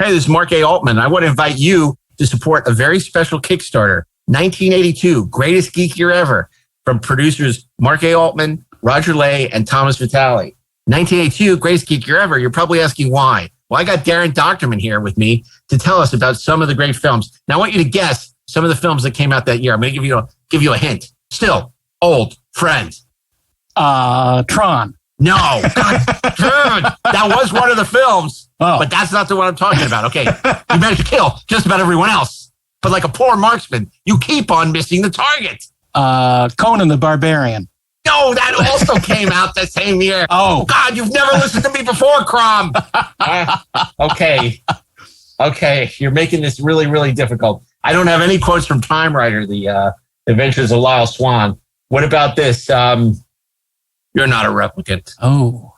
Hey, this is Mark A. Altman. I want to invite you to support a very special Kickstarter, 1982, Greatest Geek Year Ever, from producers Mark A. Altman, Roger Lay, and Thomas Vitale. 1982, Greatest Geek Year Ever. You're probably asking why. Well, I got Darren Dochterman here with me to tell us about some of the great films. Now, I want you to guess some of the films that came out that year. I'm going to give you a hint. Still, old friends. Tron. No, God, dude, that was one of the films, but that's not the one I'm talking about. Okay, you managed to kill just about everyone else, but like a poor marksman, you keep on missing the target. Conan the Barbarian. No, that also came out that same year. Oh, God, you've never listened to me before, Crom. Okay, you're making this really, really difficult. I don't have any quotes from Time Rider, the Adventures of Lyle Swan. What about this? You're not a replicant. Oh.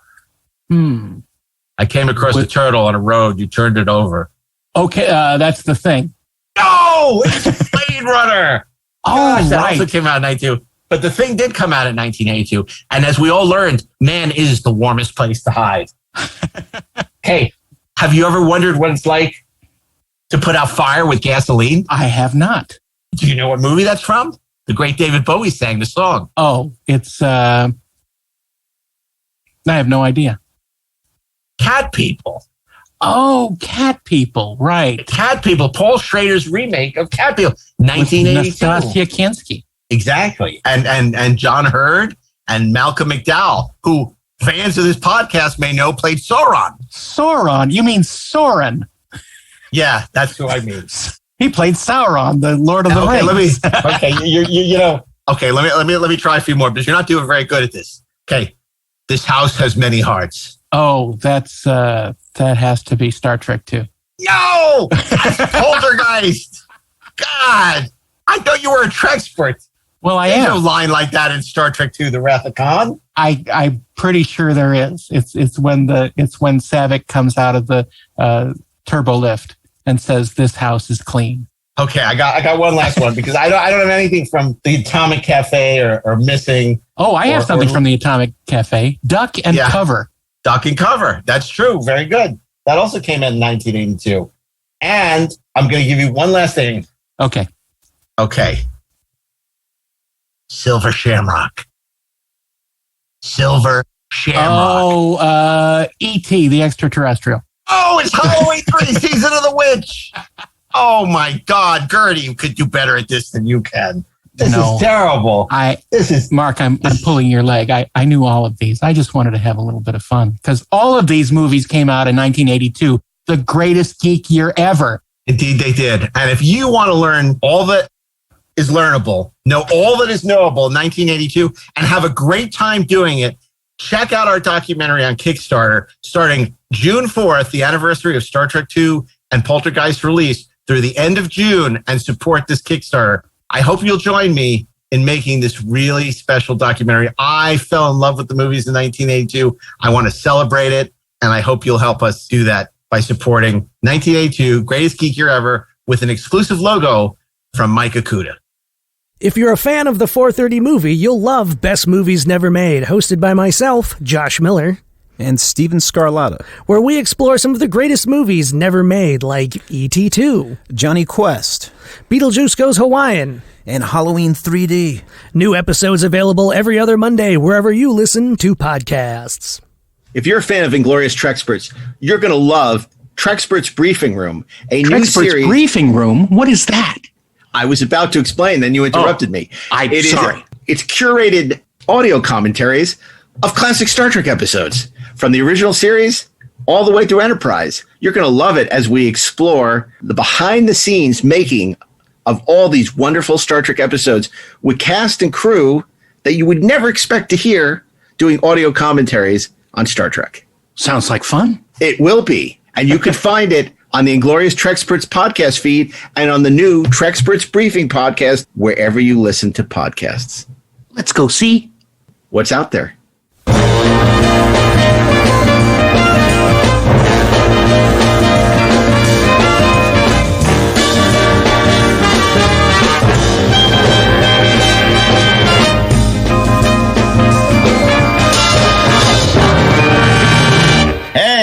I came across a turtle on a road. You turned it over. Okay, that's The Thing. No, it's Blade Runner. Gosh, that right. also came out in 92. But The Thing did come out in 1982. And as we all learned, man is the warmest place to hide. Hey, have you ever wondered what it's like to put out fire with gasoline? I have not. Do you know what movie that's from? The great David Bowie sang the song. Oh, it's... I have no idea. Cat People. Oh, Cat People, right. Cat People, Paul Schrader's remake of Cat People, 1982. With Nastasia Kinski. Exactly. And John Hurd and Malcolm McDowell, who fans of this podcast may know played Sauron. Sauron? You mean Soren? Yeah, that's who I mean. He played Sauron, the Lord of the Rings. Let me try a few more because you're not doing very good at this. Okay. This house has many hearts. Oh, that's that has to be Star Trek 2. No! That's Poltergeist! God! I thought you were a Trekspert. Well, I There's am. no line like that in Star Trek 2, The Wrath of Khan. I'm pretty sure there is. It's when Savick comes out of the turbo lift and says, "This house is clean." Okay, I got one last one because I don't have anything from the Atomic Cafe or Missing. Oh, I have something from the Atomic Cafe. Duck and Cover. Duck and Cover. That's true. Very good. That also came out in 1982. And I'm going to give you one last thing. Okay. Silver Shamrock. Silver Shamrock. Oh, E.T., the extraterrestrial. Oh, it's Halloween 3, Season of the Witch. Oh, my God. Gertie, you could do better at this than you can. This is terrible. Mark, I'm pulling your leg. I knew all of these. I just wanted to have a little bit of fun because all of these movies came out in 1982. The greatest geek year ever. Indeed, they did. And if you want to learn all that is learnable, know all that is knowable in 1982, and have a great time doing it, check out our documentary on Kickstarter starting June 4th, the anniversary of Star Trek II and Poltergeist release, through the end of June, and support this Kickstarter. I hope you'll join me in making this really special documentary. I fell in love with the movies in 1982. I want to celebrate it, and I hope you'll help us do that by supporting 1982, Greatest Geek Year Ever, with an exclusive logo from Mike Akuda. If you're a fan of the 430 movie, you'll love Best Movies Never Made, hosted by myself, Josh Miller. And Steven Scarlatta, where we explore some of the greatest movies never made, like E.T. 2, Johnny Quest, Beetlejuice Goes Hawaiian, and Halloween 3D. New episodes available every other Monday, wherever you listen to podcasts. If you're a fan of Inglourious Treksperts, you're going to love Treksperts Briefing Room, a new series. Briefing Room? What is that? I was about to explain, then you interrupted me. Sorry. It's curated audio commentaries of classic Star Trek episodes, from the original series all the way through Enterprise. You're going to love it as we explore the behind-the-scenes making of all these wonderful Star Trek episodes with cast and crew that you would never expect to hear doing audio commentaries on Star Trek. Sounds like fun. It will be. And you can find it on the Inglourious Treksperts podcast feed and on the new Treksperts Briefing podcast, wherever you listen to podcasts. Let's go see what's out there.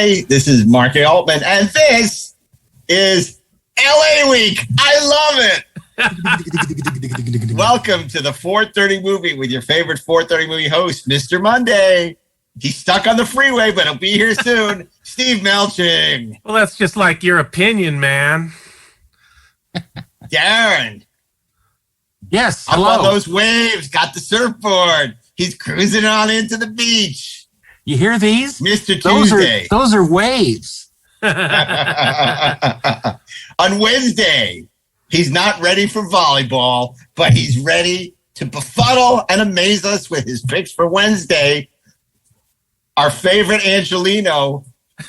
Hey, this is Mark A. Altman, and this is LA week. I love it. Welcome to the 4:30 movie with your favorite 4:30 movie host, Mr. Monday. He's stuck on the freeway, but he'll be here soon. Steve Melching. Well, that's just like your opinion, man. Darren. Yes, Up hello. on those waves, got the surfboard. He's cruising on into the beach. You hear these? Mr. Tuesday. Those are waves. On Wednesday, he's not ready for volleyball, but he's ready to befuddle and amaze us with his picks for Wednesday. Our favorite Angelino,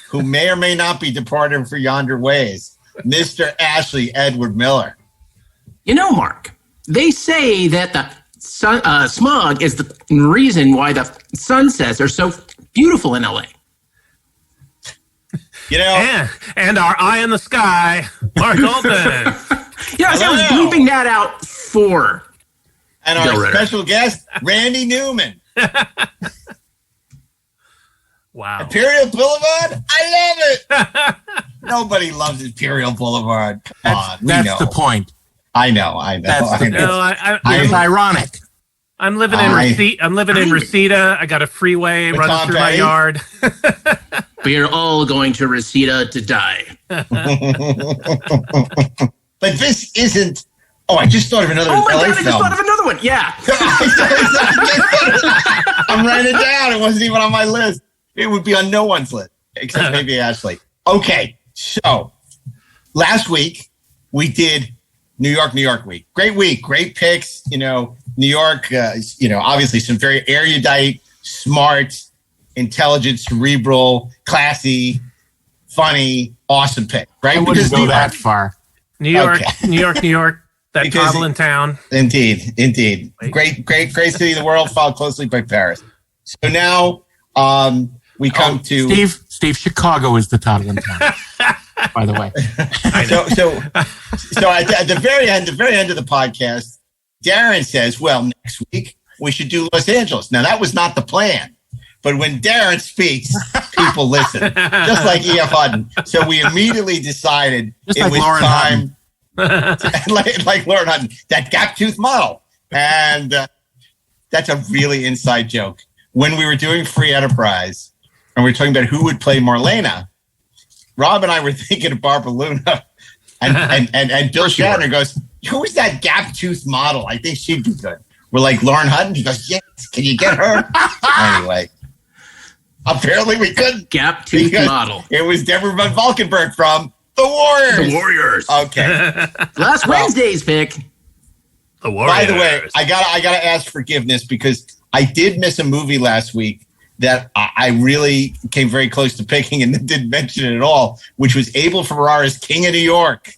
who may or may not be departing for yonder ways, Mr. Ashley Edward Miller. You know, Mark, they say that the smog is the reason why the sunsets are so beautiful in LA. You know, And our eye in the sky, Mark Altman. Yes, I was bleeping that out for. and our special guest, Randy Newman. Wow. Imperial Boulevard? I love it. Nobody loves Imperial Boulevard. Come on, we know. That's the point. I know. That's the It's ironic. I'm living in Reseda. I got a freeway running through my yard. We are all going to Reseda to die. But this isn't. Oh, I just thought of another LA film. I just thought of another one. Yeah. I'm writing it down. It wasn't even on my list. It would be on no one's list, except maybe Ashley. Okay, so last week we did New York week. Great week, great picks. You know, New York. Obviously some very erudite, smart, intelligent, cerebral, classy, funny, awesome pick. Right? I wouldn't go that far. New York, Okay. New York. That toddle in town. Indeed. Great city of the world, followed closely by Paris. So now we come to Steve. Chicago is the toddle in town. By the way. So at the very end of the podcast, Darren says, "Well, next week we should do Los Angeles." Now that was not the plan, but when Darren speaks, people listen, just like E.F. Hutton. So we immediately decided Just it like was Lauren time. like Lauren Hutton, that gap tooth model. And that's a really inside joke. When we were doing Free Enterprise and we were talking about who would play Marlena, Rob and I were thinking of Barbara Luna. And Bill Shatner goes, "Who is that gap tooth model? I think she'd be good." We're like, "Lauren Hutton?" He goes, "Yes, can you get her?" Anyway, apparently we couldn't. Gap tooth model. It was Deborah Van Valkenburg from The Warriors. The Warriors. Okay. Last Wednesday's pick. The Warriors. By the way, I gotta ask forgiveness because I did miss a movie last week that I really came very close to picking and didn't mention it at all, which was Abel Ferrara's King of New York,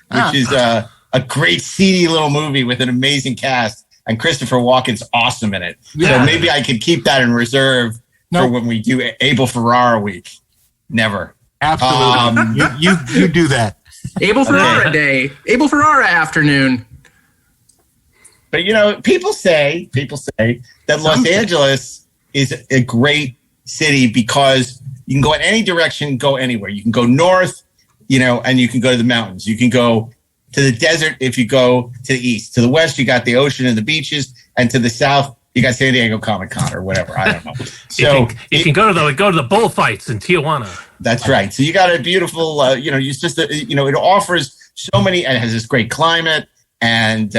which is a great seedy little movie with an amazing cast, and Christopher Walken's awesome in it. Yeah. So maybe I could keep that in reserve for when we do Abel Ferrara week. Never. Absolutely. You do that. Abel Ferrara Day. Abel Ferrara afternoon. But people say that Los Angeles is a great city because you can go in any direction, go anywhere. You can go north, and you can go to the mountains. You can go to the desert if you go to the east. To the west, you got the ocean and the beaches, and to the south, you got San Diego Comic-Con or whatever. I don't know. So you can go to the bullfights in Tijuana. That's right. So you got a beautiful, it offers so many, and it has this great climate, and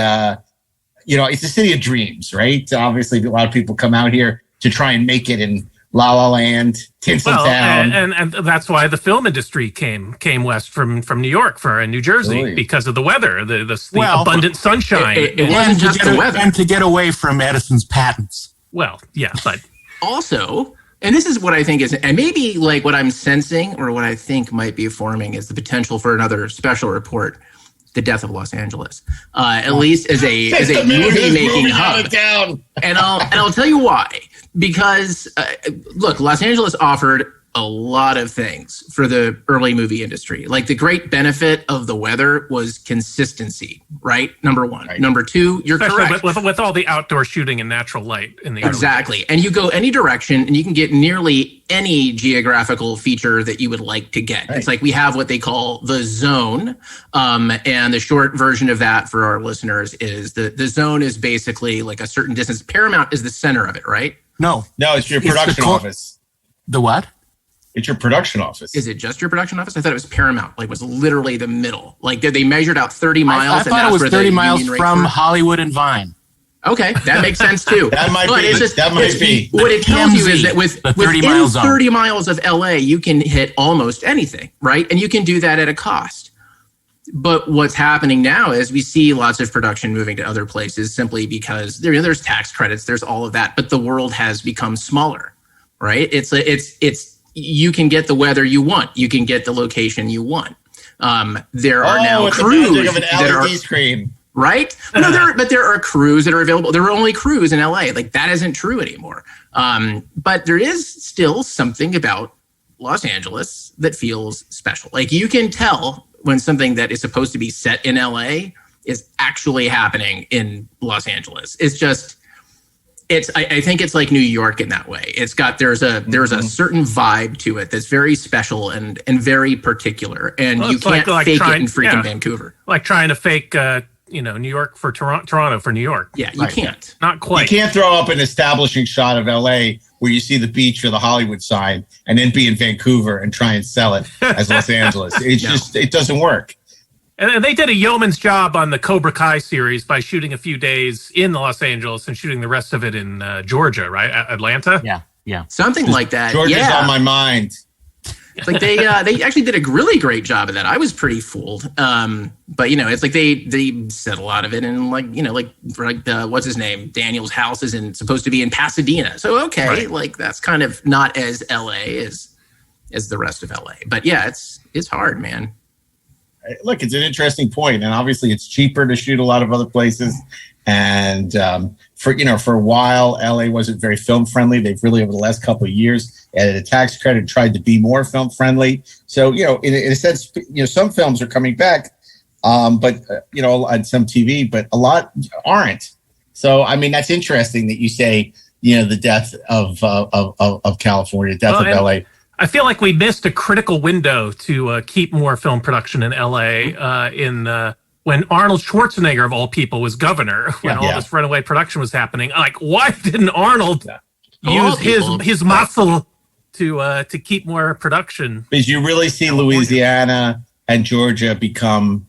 it's a city of dreams, right? Obviously, a lot of people come out here to try and make it in La La Land, Tinseltown. And that's why the film industry came west from New York for New Jersey. Really? Because of the weather, the abundant sunshine. It wasn't just the weather. And to get away from Edison's patents. Well, yeah, but also, and this is what I think is, and maybe like what I'm sensing or what I think might be forming is the potential for another special report. The death of Los Angeles, at least as a movie making hub, and I'll tell you why. Because look, Los Angeles offered a lot of things for the early movie industry. Like the great benefit of the weather was consistency, right? Number one. Right. Number two, you're especially correct. With all the outdoor shooting in natural light in the exactly. And you go any direction and you can get nearly any geographical feature that you would like to get. Right. It's like we have what they call the zone. And the short version of that for our listeners is the zone is basically like a certain distance. Paramount is the center of it, right? No, it's your production office. The what? It's your production office. Is it just your production office? I thought it was Paramount. Like, was literally the middle. Like, they measured out 30 miles. I thought it was 30 miles from Hollywood and Vine. Okay, that makes sense too. That might be. What it tells you is that within 30 miles of LA, you can hit almost anything, right? And you can do that at a cost. But what's happening now is we see lots of production moving to other places simply because there's tax credits, there's all of that, but the world has become smaller, right? It's you can get the weather you want. You can get the location you want. There are now crews of an LED screen. Right? But there are crews that are available. There are only crews in LA. Like that isn't true anymore. But there is still something about Los Angeles that feels special. Like you can tell when something that is supposed to be set in LA is actually happening in Los Angeles. I think it's like New York in that way. There's a certain vibe to it that's very special and very particular, and you can't fake it in freaking Vancouver. Like trying to fake, New York for Toronto for New York. Yeah, you can't. Not quite. You can't throw up an establishing shot of LA where you see the beach or the Hollywood sign, and then be in Vancouver and try and sell it as Los Angeles. It doesn't work. And they did a yeoman's job on the Cobra Kai series by shooting a few days in Los Angeles and shooting the rest of it in Georgia, right? Atlanta? Yeah. Something like that. Georgia's on my mind. Like they actually did a really great job of that. I was pretty fooled. But it's like they said a lot of it in what's his name? Daniel's house is supposed to be in Pasadena. So right. Like that's kind of not as LA as the rest of LA. But yeah, it's hard, man. Look, it's an interesting point, and obviously it's cheaper to shoot a lot of other places. And for a while, LA wasn't very film friendly. They've really, over the last couple of years, added a tax credit, tried to be more film friendly. So in a sense, some films are coming back, but on some TV, but a lot aren't. So I mean, that's interesting that you say the death of California, death of LA. I feel like we missed a critical window to keep more film production in LA when Arnold Schwarzenegger, of all people, was governor, when all this runaway production was happening. Like, why didn't Arnold use his muscle to keep more production? Because you really see Louisiana and Georgia become,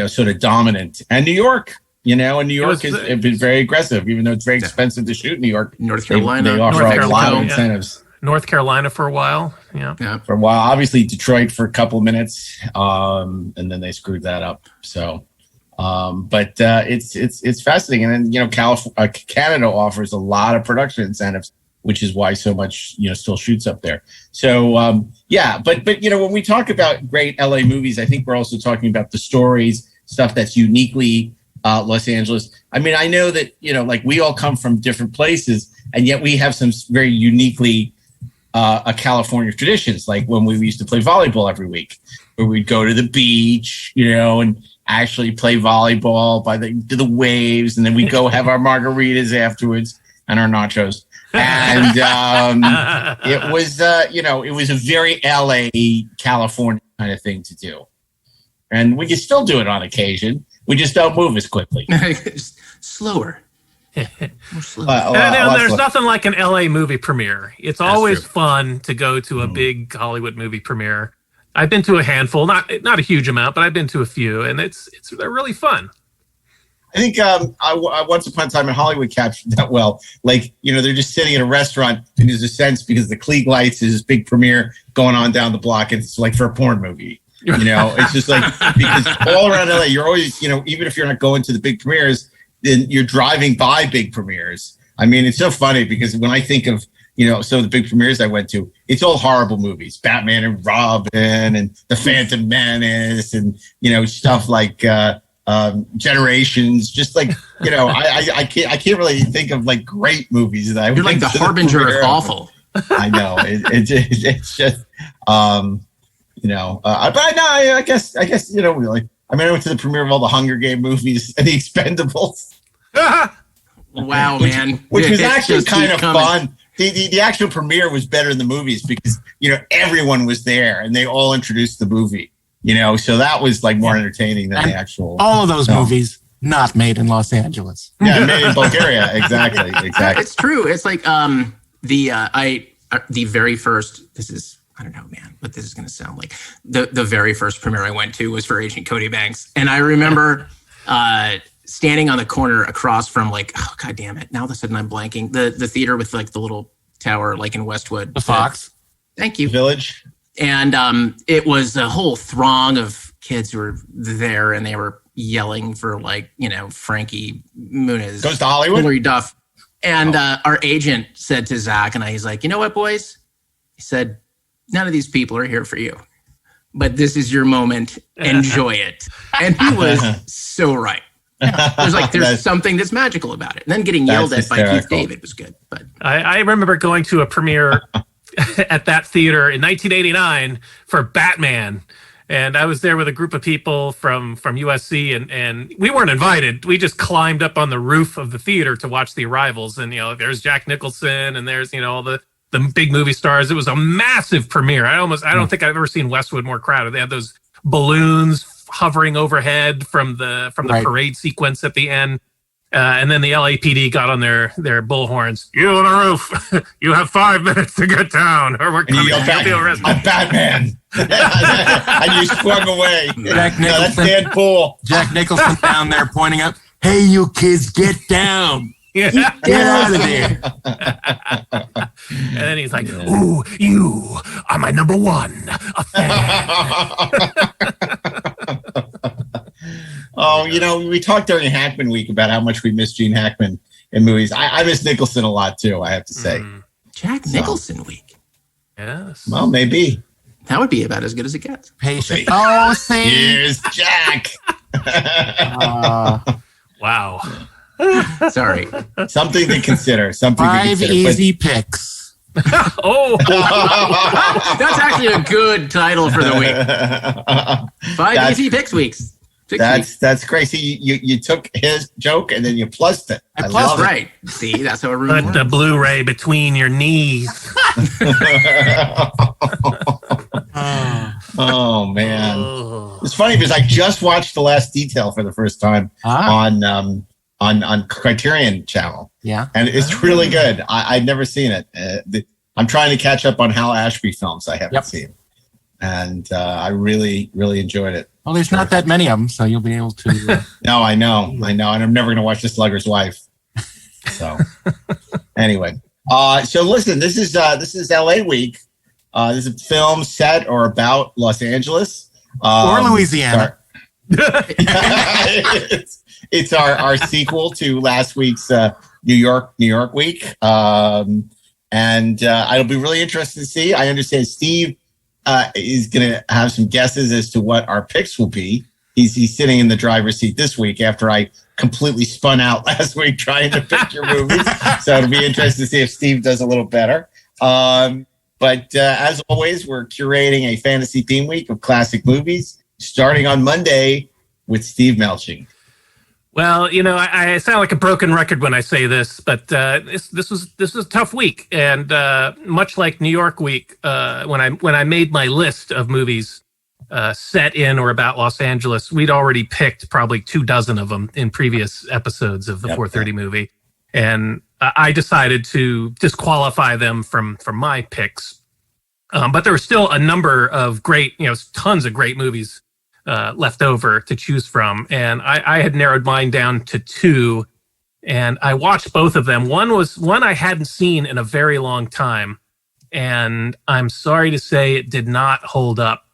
sort of dominant. And New York, and New York has been very aggressive, even though it's very expensive to shoot in New York. North Carolina. They offer a lot of incentives. North Carolina for a while, yeah. For a while, obviously Detroit for a couple of minutes, and then they screwed that up. So, but it's fascinating, and then Canada offers a lot of production incentives, which is why so much still shoots up there. So but when we talk about great LA movies, I think we're also talking about the stories, stuff that's uniquely Los Angeles. I mean, I know that like we all come from different places, and yet we have some very uniquely California traditions, like when we used to play volleyball every week, where we'd go to the beach, and actually play volleyball by the waves, and then we'd go have our margaritas afterwards and our nachos. And it was a very LA, California kind of thing to do. And we can still do it on occasion. We just don't move as quickly. Slower. There's nothing like an LA movie premiere. It's always fun to go to a big Hollywood movie premiere. I've been to a handful, not a huge amount, but I've been to a few, and they're really fun. I think I Once Upon a Time in Hollywood captured that well. Like, they're just sitting in a restaurant, and there's a sense because the Klieg Lights is this big premiere going on down the block, and it's like for a porn movie. It's just like, because all around LA, you're always, even if you're not going to the big premieres, then you're driving by big premieres. I mean, it's so funny because when I think of, some of the big premieres I went to, it's all horrible movies. Batman and Robin and The Phantom Menace and, stuff like Generations. Just like, I can't really think of like great movies that I would. You're like the harbinger of awful. I know. It's just, but no, I guess, really. I mean, I went to the premiere of all the Hunger Game movies and the Expendables. Wow, man. Which was actually kind of fun. The actual premiere was better than the movies because, everyone was there and they all introduced the movie, so that was like more entertaining than the actual. All of those movies not made in Los Angeles. Yeah, made in Bulgaria. Exactly. It's true. It's like the very first, this is, I don't know, man, what this is going to sound like. The very first premiere I went to was for Agent Cody Banks. And I remember standing on the corner across from God damn it. Now all of a sudden I'm blanking. The theater with the little tower in Westwood. The Fox. Thank you. Village. And it was a whole throng of kids who were there and they were yelling for Frankie Muniz. Goes to Hollywood. Hilary Duff. And our agent said to Zach and I, he's like, you know what, boys? He said, none of these people are here for you, but this is your moment. Enjoy it. And he was so right. There's something that's magical about it. And then getting yelled at by Keith David was good. But I remember going to a premiere at that theater in 1989 for Batman. And I was there with a group of people from USC, and we weren't invited. We just climbed up on the roof of the theater to watch the arrivals. And, there's Jack Nicholson and there's, all the big movie stars. It was a massive premiere. I don't think I've ever seen Westwood more crowded. They had those balloons hovering overhead from the parade sequence at the end. And then the LAPD got on their bullhorns. You on the roof. You have 5 minutes to get down, or we're coming. You'll be arrested. I'm Batman. And you swung away. Jack Nicholson. No, that's Dan Poole. Jack Nicholson down there pointing up. Hey, you kids, get down. Yeah. Get out of there. And then he's like, ooh, you are my number one. A fan. Oh, we talked during Hackman Week about how much we miss Gene Hackman in movies. I miss Nicholson a lot, too, I have to say. Jack Nicholson Week. Yes. Well, maybe. That would be about as good as it gets. Patient. Oh, see. Here's Jack. Wow. Sorry. Something to consider. 5 easy picks. Oh. That's actually a good title for the week. 5 easy picks weeks. That's crazy. You took his joke and then you plussed it. I plussed right. See, that's how a room Put works. the Blu-ray between your knees. Oh man, it's funny because I just watched The Last Detail for the first time on Criterion Channel. Yeah, and it's really good. I'd never seen it. I'm trying to catch up on Hal Ashby films I haven't seen, and I really enjoyed it. Well, there's not that many of them, so you'll be able to. No, I know, and I'm never going to watch The Slugger's Wife. So, anyway, so listen, this is LA week. This is a film set or about Los Angeles or Louisiana. It's our sequel to last week's New York week, and it'll be really interesting to see. I understand Steve is going to have some guesses as to what our picks will be. He's sitting in the driver's seat this week after I completely spun out last week trying to pick your movies. So it'll be interesting to see if Steve does a little better. But as always, we're curating a fantasy theme week of classic movies, starting on Monday with Steve Melching. Well, I sound like a broken record when I say this, but this was a tough week, and much like New York week, when I made my list of movies set in or about Los Angeles, we'd already picked probably 24 of them in previous episodes of the 430 movie, and I decided to disqualify them from my picks. But there were still a number of great, tons of great movies left over to choose from. And I had narrowed mine down to 2, and I watched both of them. One I hadn't seen in a very long time, and I'm sorry to say it did not hold up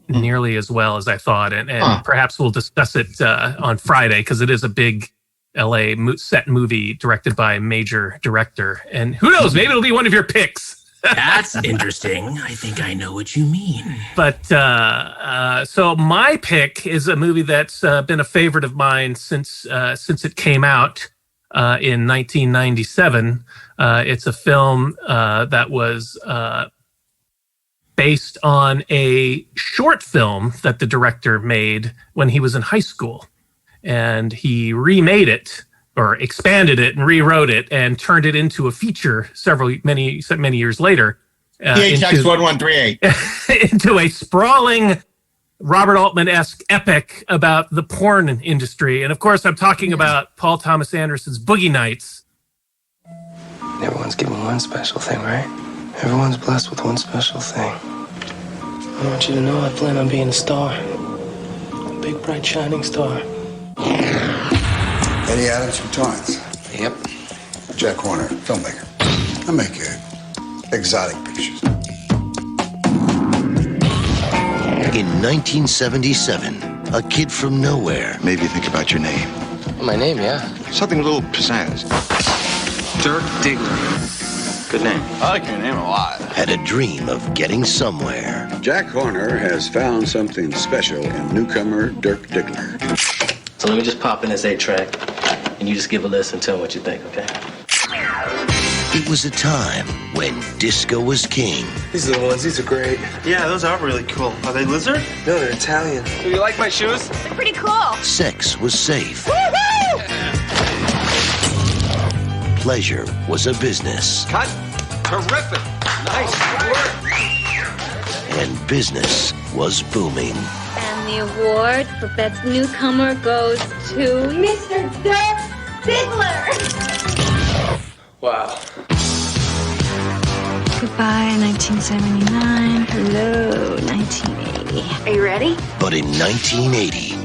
nearly as well as I thought. And perhaps we'll discuss it on Friday, because it is a big LA set movie directed by a major director. And who knows, maybe it'll be one of your picks. That's interesting. I think I know what you mean. But so my pick is a movie that's been a favorite of mine since it came out. in 1997. It's a film that was based on a short film that the director made when he was in high school. And he remade it, or expanded it and rewrote it and turned it into a feature many years later. PHX 1138. Into a sprawling Robert Altman-esque epic about the porn industry. And of course, I'm talking about Paul Thomas Anderson's Boogie Nights. Everyone's given one special thing, right? Everyone's blessed with one special thing. I want you to know I plan on being a star. A big, bright, shining star. Eddie Adams from Torrance. Yep. Jack Horner, filmmaker. I make exotic pictures. In 1977, a kid from nowhere. Maybe think about your name. My name, yeah. Something a little pizzazz. Dirk Diggler. Good name. I like your name a lot. Had a dream of getting somewhere. Jack Horner has found something special in newcomer Dirk Diggler. So let me just pop in this 8-track, and you just give a listen and tell me what you think, okay? It was a time when disco was king. These are the ones. These are great. Yeah, those are really cool. Are they lizard? No, they're Italian. Do you like my shoes? They're pretty cool. Sex was safe. Woohoo! Pleasure was a business. Cut. Terrific. Nice work. And business was booming. And the award for Best Newcomer goes to Mr. Dirk Diggler. Wow. Goodbye, 1979. Hello, 1980. Are you ready? But in 1980,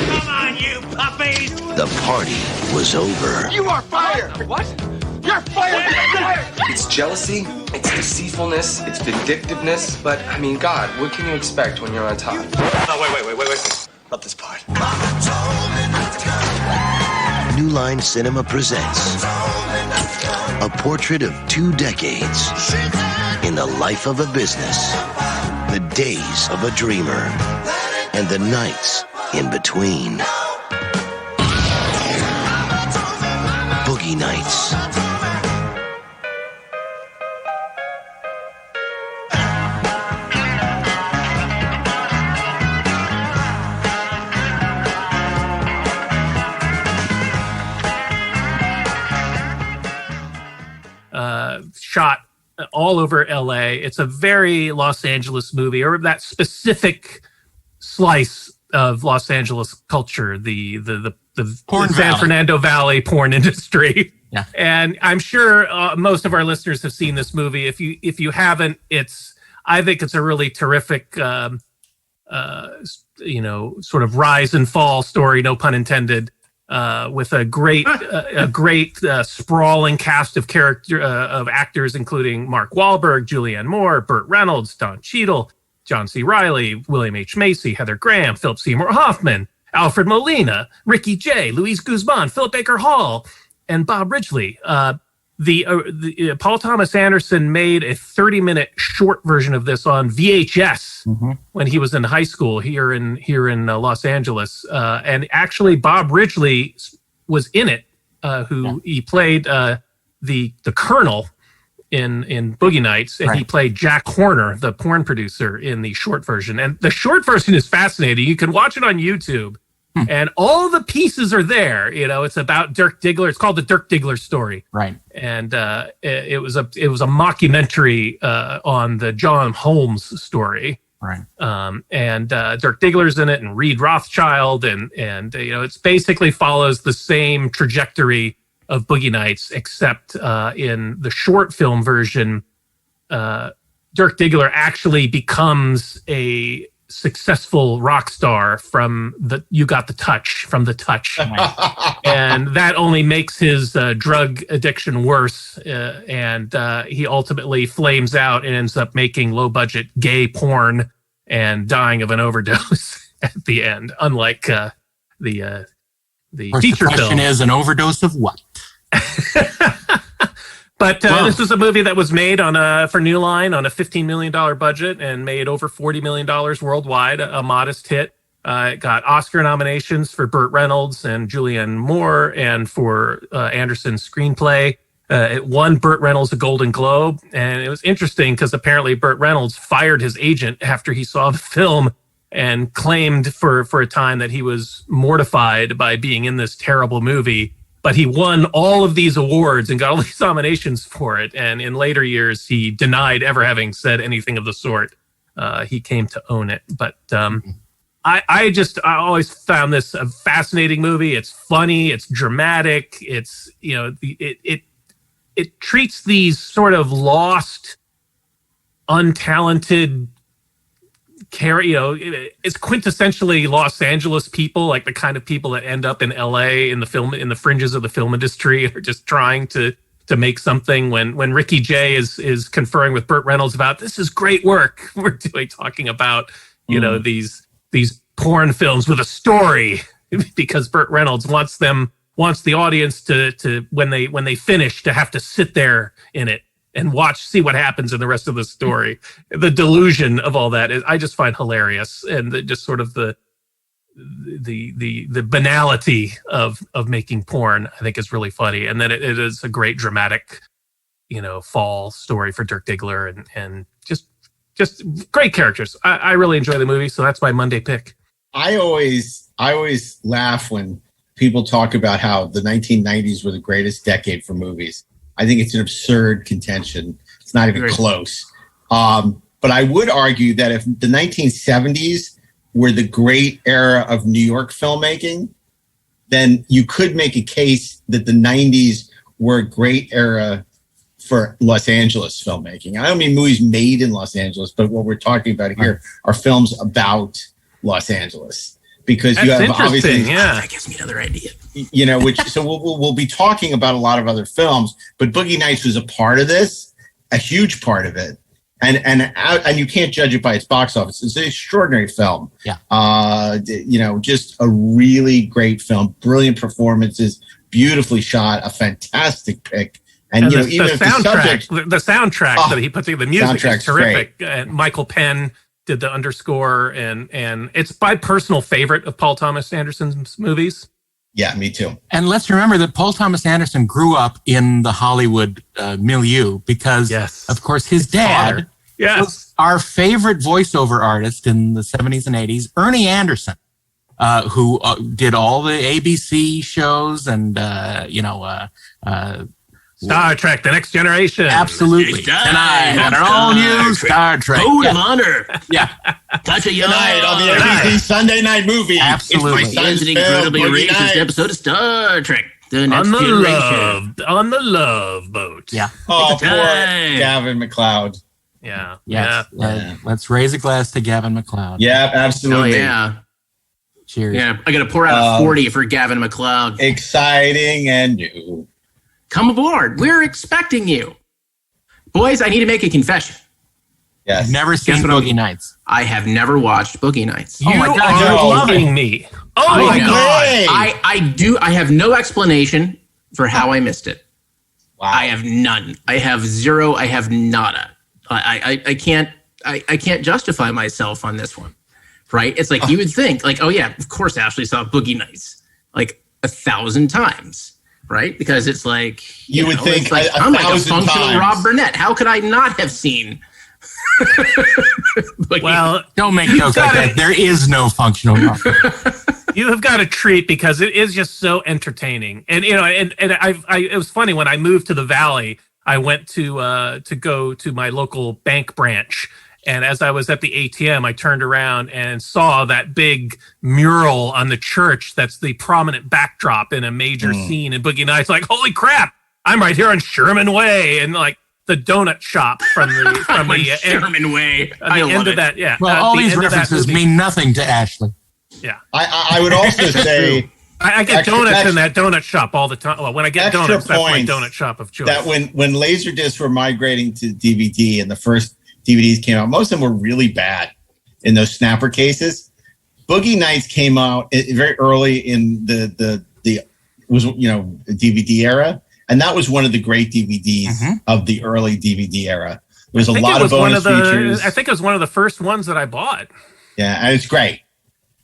Come on, you puppies. the party was over. You are fired. What? You're fired. It's jealousy, it's deceitfulness, it's vindictiveness, but, I mean, God, what can you expect when you're on top? No, wait. Not this part. New Line Cinema presents a portrait of 2 decades in the life of a business, the days of a dreamer, and the nights in between. Boogie Nights. Shot all over LA. It's a very Los Angeles movie, or that specific slice of Los Angeles culture, the Porn San Valley. Fernando Valley porn industry. Yeah. And I'm sure most of our listeners have seen this movie. If you haven't, I think it's a really terrific sort of rise and fall story, no pun intended. With a great sprawling cast of actors, including Mark Wahlberg, Julianne Moore, Burt Reynolds, Don Cheadle, John C. Reilly, William H. Macy, Heather Graham, Philip Seymour Hoffman, Alfred Molina, Ricky Jay, Luis Guzman, Philip Baker Hall, and Bob Ridgely. Paul Thomas Anderson made a 30-minute short version of this on VHS when he was in high school here in Los Angeles, and actually Bob Ridgely was in it. He played the Colonel in Boogie Nights, and he played Jack Horner, the porn producer, in the short version. And the short version is fascinating. You can watch it on YouTube. And all the pieces are there. It's about Dirk Diggler. It's called the Dirk Diggler story. Right. And it was a mockumentary on the John Holmes story. Right. And Dirk Diggler's in it, and Reed Rothschild, and it's basically follows the same trajectory of Boogie Nights, except in the short film version, Dirk Diggler actually becomes a successful rock star from the Touch, and that only makes his drug addiction worse, and he ultimately flames out and ends up making low budget gay porn and dying of an overdose at the end, unlike the feature the question film. is an overdose of what? But this was a movie that was made for New Line on a $15 million budget and made over $40 million worldwide, a modest hit. It got Oscar nominations for Burt Reynolds and Julianne Moore and for Anderson's screenplay. It won Burt Reynolds a Golden Globe. And it was interesting because apparently Burt Reynolds fired his agent after he saw the film and claimed for a time that he was mortified by being in this terrible movie. But he won all of these awards and got all these nominations for it. And in later years, he denied ever having said anything of the sort. He came to own it. But I always found this a fascinating movie. It's funny. It's dramatic. It's, it treats these sort of lost, untalented it's quintessentially Los Angeles people, like the kind of people that end up in L.A. in the fringes of the film industry, are just trying to make something. When Ricky Jay is conferring with Burt Reynolds about, this is great work we're talking about, these porn films with a story, because Burt Reynolds wants the audience to when they finish to have to sit there in it and see what happens in the rest of the story. The delusion of all that I just find hilarious, and just sort of the banality of making porn, I think, is really funny. And then it is a great dramatic, fall story for Dirk Diggler, and just great characters. I really enjoy the movie, so that's my Monday pick. I always laugh when people talk about how the 1990s were the greatest decade for movies. I think it's an absurd contention. It's not even close. But I would argue that if the 1970s were the great era of New York filmmaking, then you could make a case that the 90s were a great era for Los Angeles filmmaking. I don't mean movies made in Los Angeles, but what we're talking about here are films about Los Angeles. Because you have obviously, that gives me another idea. So we'll be talking about a lot of other films, but Boogie Nights was a part of this, a huge part of it, and you can't judge it by its box office. It's an extraordinary film. Yeah. Just a really great film, brilliant performances, beautifully shot, a fantastic pick. And the even if the soundtrack that he puts together, the music is terrific. Great. Michael Penn did the underscore, and it's my personal favorite of Paul Thomas Anderson's movies. Yeah, me too. And let's remember that Paul Thomas Anderson grew up in the Hollywood milieu because, of course, his dad was our favorite voiceover artist in the 70s and 80s, Ernie Anderson, who did all the ABC shows and, Star Trek, The Next Generation. Absolutely. Tonight on our all-new Star Trek. Code of Honor. Yeah. Touch a young. Tonight on the ABC Sunday night movie. Absolutely. It's an incredibly racist episode of Star Trek. The Next Generation. On the Love Boat. Yeah. Oh, poor Gavin MacLeod. Yeah. Yes. Let's raise a glass to Gavin MacLeod. Yeah, absolutely. Oh, yeah. Cheers. Yeah, I got to pour out a 40 for Gavin MacLeod. Exciting and new. Come aboard. We're expecting you. Boys, I need to make a confession. Yes. I've never seen Boogie Nights. I have never watched Boogie Nights. You are loving me. Oh my God. I do. I have no explanation for how I missed it. Wow. I have none. I have zero. I have nada. I can't justify myself on this one. Right? It's like you would think, like, oh yeah, of course Ashley saw Boogie Nights like 1,000 times. Right? Because it's like, you would think, like, I'm like a functional times. Rob Burnett. How could I not have seen? Well, don't make jokes like that. There is no functional Rob Burnett. You have got a treat because it is just so entertaining. And, it was funny when I moved to the Valley, I went to go to my local bank branch. And as I was at the ATM, I turned around and saw that big mural on the church that's the prominent backdrop in a major scene in Boogie Nights. Like, holy crap, I'm right here on Sherman Way. And like the donut shop from the Sherman Way. At the end of that, yeah. Well, all these references mean nothing to Ashley. Yeah. I would also say... I get donuts in that donut shop all the time. Well, when I get donuts, that's my donut shop of choice. That when Laserdiscs were migrating to DVD and the first DVDs came out, most of them were really bad in those snapper cases. Boogie Nights came out very early in the DVD era, and that was one of the great DVDs of the early DVD era. There was a lot of bonus features. I think it was one of the first ones that I bought. Yeah, and it's great.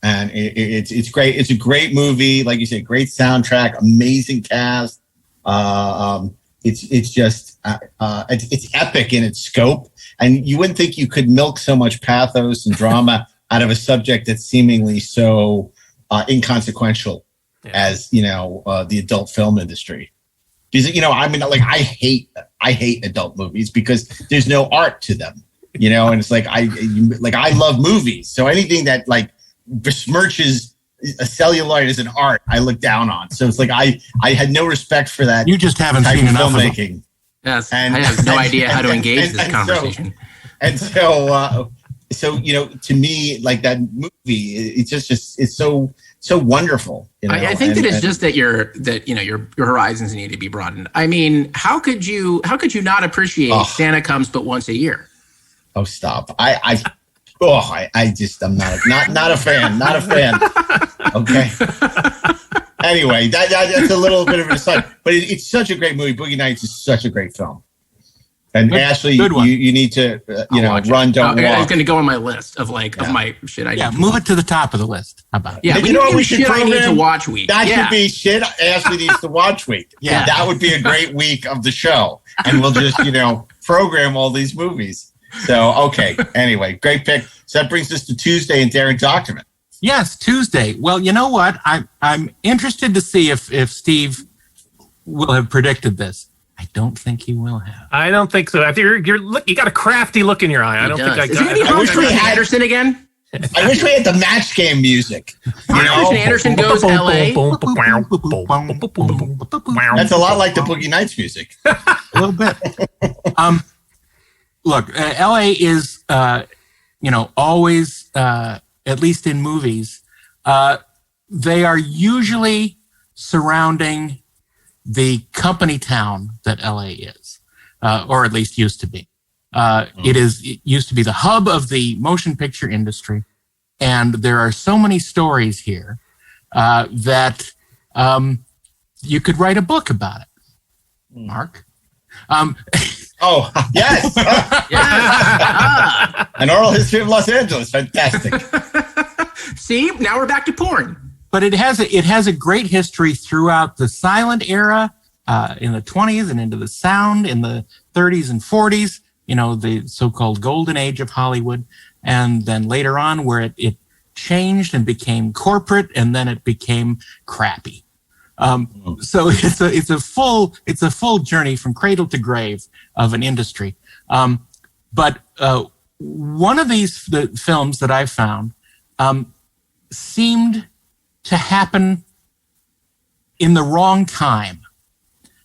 and it's great. It's a great movie, like you said, great soundtrack, amazing cast. It's just it's epic in its scope, and you wouldn't think you could milk so much pathos and drama out of a subject that's seemingly so inconsequential as the adult film industry. Because I mean, like I hate adult movies because there's no art to them, and it's like I love movies, so anything that like besmirches a celluloid as an art, I look down on. So it's like I had no respect for that. You just haven't seen enough filmmaking. of Yes, I have no idea how to engage this conversation. So to me, like that movie, it's just it's so wonderful. I think that it's just that your horizons need to be broadened. I mean, how could you not appreciate Santa Comes But Once a Year? Oh, stop! I'm not a fan. Not a fan. Okay. Anyway, that's a little bit of an aside, but it's such a great movie. Boogie Nights is such a great film. And Ashley, you need to run, don't walk. It's going to go on my list of my shit. Move it to the top of the list. How about it? Yeah, we should program? I need to watch week. That should be shit Ashley needs to watch week. Yeah, that would be a great week of the show, and we'll just program all these movies. So okay. Anyway, great pick. So that brings us to Tuesday and Darren Doctorman. Yes, Tuesday. Well, you know what? I'm interested to see if Steve will have predicted this. I don't think he will have. I don't think so. I think you got a crafty look in your eye. I don't think I got it. I wish we had Anderson again. I wish we had the match game music. Anderson goes L.A. That's a lot like the Boogie Nights music. A little bit. Look, L.A. is always at least in movies, they are usually surrounding the company town that LA is, or at least used to be. It used to be the hub of the motion picture industry. And there are so many stories here that you could write a book about it. Mark? Oh, yes. An oral history of Los Angeles. Fantastic. See, now we're back to porn. But it has a great history throughout the silent era in the 20s and into the sound in the 30s and 40s, the so-called golden age of Hollywood. And then later on where it changed and became corporate, and then it became crappy. So it's a full journey from cradle to grave of an industry. But one of the films that I found seemed to happen in the wrong time.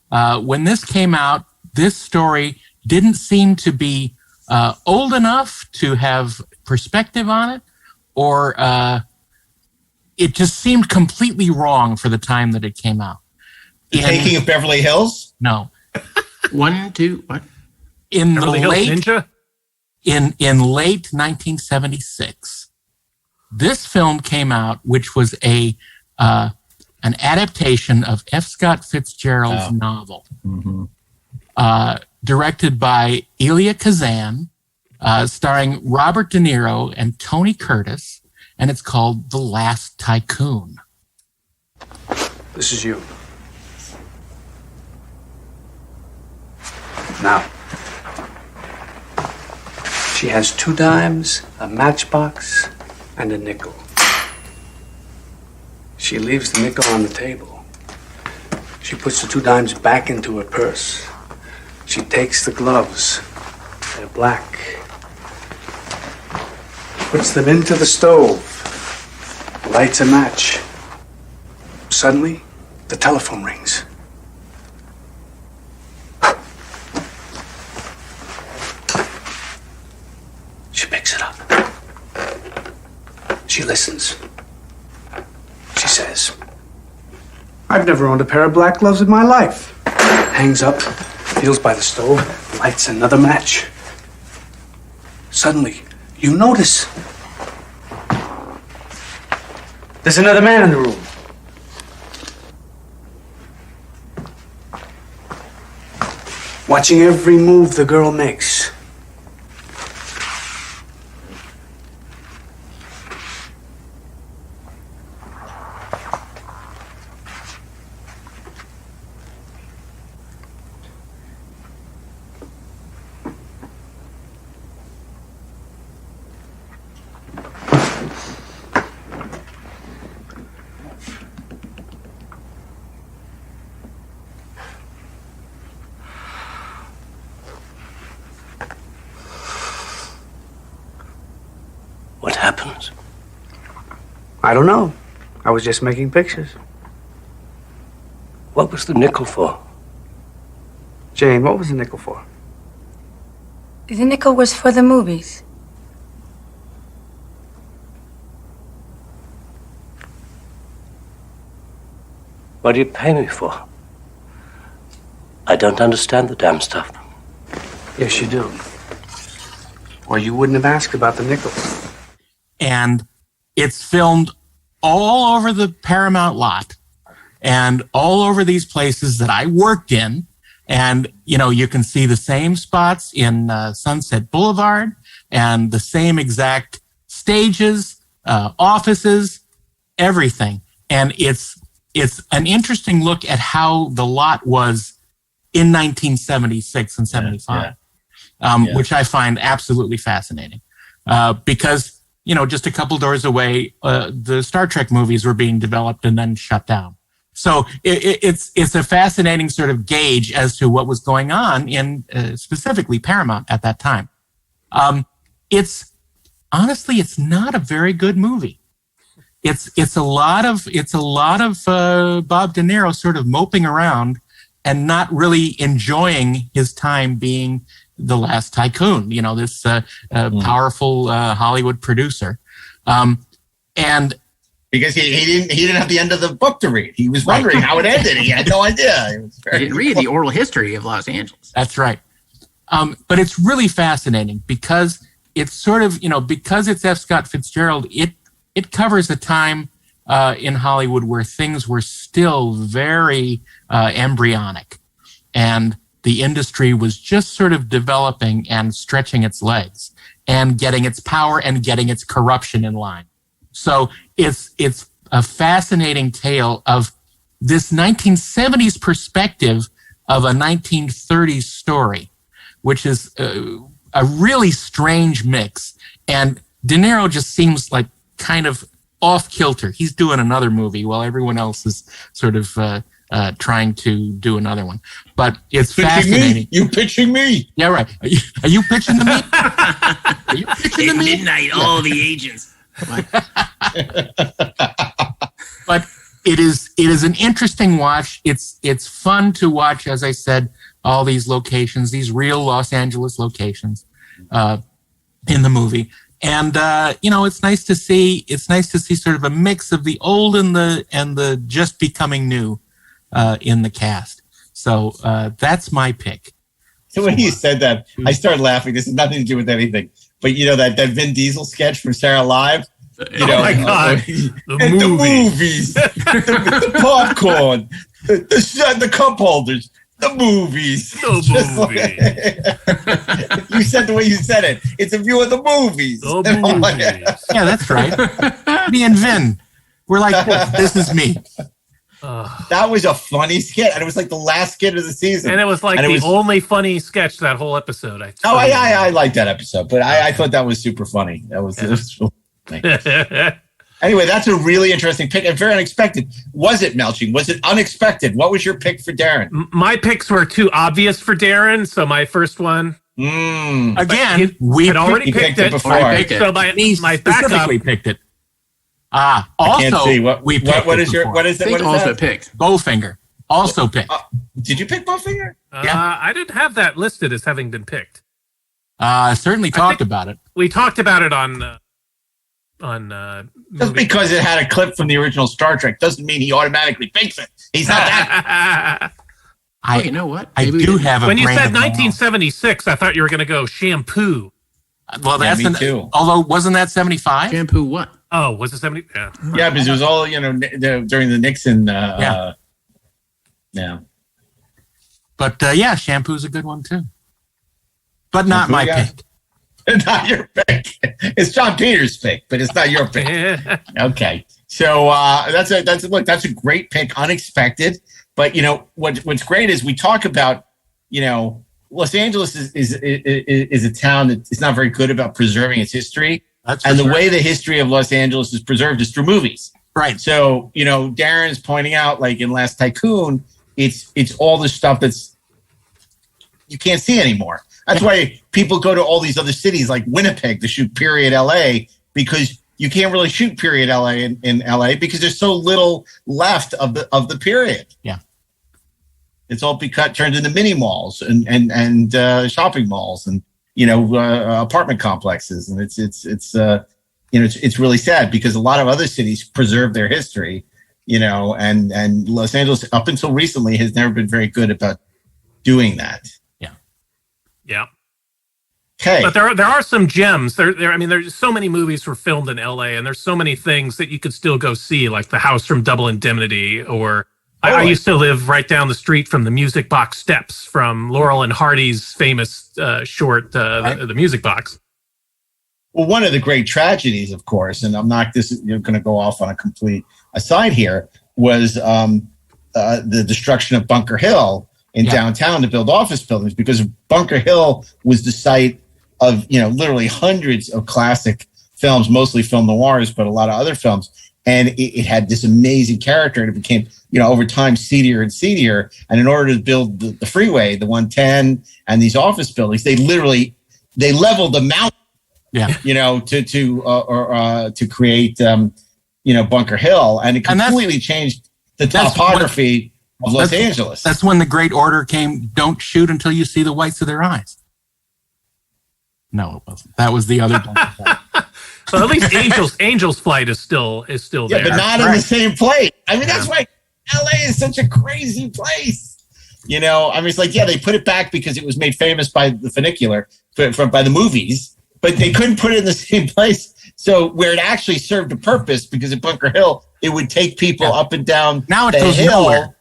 When this came out, this story didn't seem to be old enough to have perspective on it, or it just seemed completely wrong for the time that it came out. The Taking of Beverly Hills? No. What? In Beverly the late Hills Ninja? In late 1976. This film came out, which was an adaptation of F. Scott Fitzgerald's novel, directed by Elia Kazan, starring Robert De Niro and Tony Curtis, and it's called The Last Tycoon. This is you. Now, she has 2 dimes, a matchbox, and a nickel. She leaves the nickel on the table. She puts the 2 dimes back into her purse. She takes the gloves. They're black. Puts them into the stove. Lights a match. Suddenly, the telephone rings. She picks it up. She listens. She says, "I've never owned a pair of black gloves in my life." Hangs up, feels by the stove, lights another match. Suddenly, you notice there's another man in the room. Watching every move the girl makes. heavens. I don't know. I was just making pictures. What was the nickel for? Jane, what was the nickel for? The nickel was for the movies. What do you pay me for? I don't understand the damn stuff. Yes, you do. Or you wouldn't have asked about the nickel. And it's filmed all over the Paramount lot and all over these places that I worked in. And, you know, you can see the same spots in Sunset Boulevard and the same exact stages, offices, everything. And it's an interesting look at how the lot was in 1976 and 75, which I find absolutely fascinating. Because, you know, just a couple doors away, the Star Trek movies were being developed and then shut down. So it's a fascinating sort of gauge as to what was going on in specifically Paramount at that time. It's not a very good movie. It's a lot of Bob De Niro sort of moping around and not really enjoying his time being the last tycoon. You know, this powerful Hollywood producer, and. Because he didn't have the end of the book to read. He was wondering how it ended. He had no idea. He didn't read the oral history of Los Angeles. That's right. But it's really fascinating because it's sort of, you know, because it's F. Scott Fitzgerald, it covers a time in Hollywood where things were still very embryonic. And the industry was just sort of developing and stretching its legs and getting its power and getting its corruption in line. So it's a fascinating tale of this 1970s perspective of a 1930s story, which is a really strange mix. And De Niro just seems like kind of off kilter. He's doing another movie while everyone else is sort of trying to do another one. But it's fascinating. Me? You pitching me? Yeah, right. Are you pitching to me? Are you pitching to me? Midnight, all the agents. But it is an interesting watch. It's fun to watch, as I said, all these locations, these real Los Angeles locations in the movie. And you know, it's nice to see sort of a mix of the old and the just becoming new in the cast. So that's my pick. So when you said that, I started laughing. This has nothing to do with anything. But you know that Vin Diesel sketch from Saturday Night Live? You know, oh my God. The movies, the popcorn, the cup holders, the movies. You said the way you said it. It's a view of the movies. Yeah, that's right. Me and Vin. We're like, this is me. That was a funny skit, and it was like the last skit of the season. And it was like only funny sketch that whole episode. I liked that episode, but I thought that was super funny. That was Anyway, that's a really interesting pick and very unexpected. Was it, Melching? Was it unexpected? What was your pick for Darren? My picks were too obvious for Darren, so my first one. Again, we had already picked it before. So my backup picked it. Also, I can't see. What is that? Also picked. Bowfinger. Also picked. Did you pick Bowfinger? Yeah. I didn't have that listed as having been picked. Certainly talked about it. We talked about it on just because it had a clip from the original Star Trek doesn't mean he automatically picks it. He's not that. You know what? I do have a when you brain said of my own. 1976, I thought you were going to go Shampoo. Well, that's me too. Although wasn't that 75? Shampoo what? Oh, was it 70? Yeah. Yeah, because it was all, you know, during the Nixon. Yeah. But yeah, Shampoo's a good one too. But not my pick. Not your pick. It's John Peters' pick, but it's not your pick. Okay. So that's a great pick, unexpected. But you know what's great is we talk about, you know, Los Angeles is a town that is not very good about preserving its history. And the way the history of Los Angeles is preserved is through movies. Right. So, you know, Darren's pointing out, like in Last Tycoon, it's all the stuff that's you can't see anymore. That's why people go to all these other cities like Winnipeg to shoot period LA, because you can't really shoot period LA in LA because there's so little left of the period. Yeah. It's all turned into mini malls and shopping malls and, apartment complexes. And it's really sad because a lot of other cities preserve their history, and Los Angeles up until recently has never been very good about doing that. Yeah. Okay. But there are some gems. There's so many movies were filmed in LA, and there's so many things that you could still go see, like The House from Double Indemnity, or I used to live right down the street from the Music Box Steps from Laurel and Hardy's famous short, The Music Box. Well, one of the great tragedies, of course, and I'm not going to go off on a complete aside here, was the destruction of Bunker Hill in downtown to build office buildings, because Bunker Hill was the site of, literally hundreds of classic films, mostly film noirs, but a lot of other films. And it had this amazing character, and it became, over time, seedier and seedier. And in order to build the freeway, the 110 and these office buildings, they leveled the mountain, to create, Bunker Hill. And it completely changed the topography of Los Angeles. That's when the Great Order came. Don't shoot until you see the whites of their eyes. No, it wasn't. That was the other. Well, at least Angel's Flight is still there. Yeah, but not in the same place. That's why LA is such a crazy place. It's like, they put it back because it was made famous by the funicular, by the movies, but they couldn't put it in the same place. So where it actually served a purpose, because at Bunker Hill, it would take people up and down now it the goes hill. Nowhere.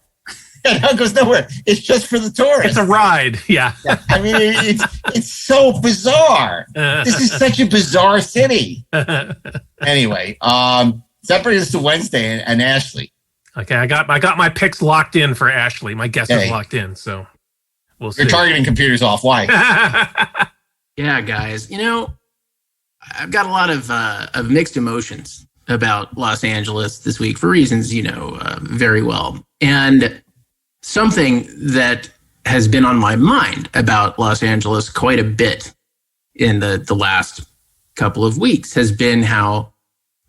Yeah, now it goes nowhere. It's just for the tourists. It's a ride. Yeah. It's so bizarre. This is such a bizarre city. Anyway, that brings us to Wednesday and Ashley. Okay, I got my picks locked in for Ashley. My guess is locked in, so we'll see. You're targeting computers off. Why? Yeah, guys. I've got a lot of mixed emotions about Los Angeles this week for reasons very well. And something that has been on my mind about Los Angeles quite a bit in the last couple of weeks has been how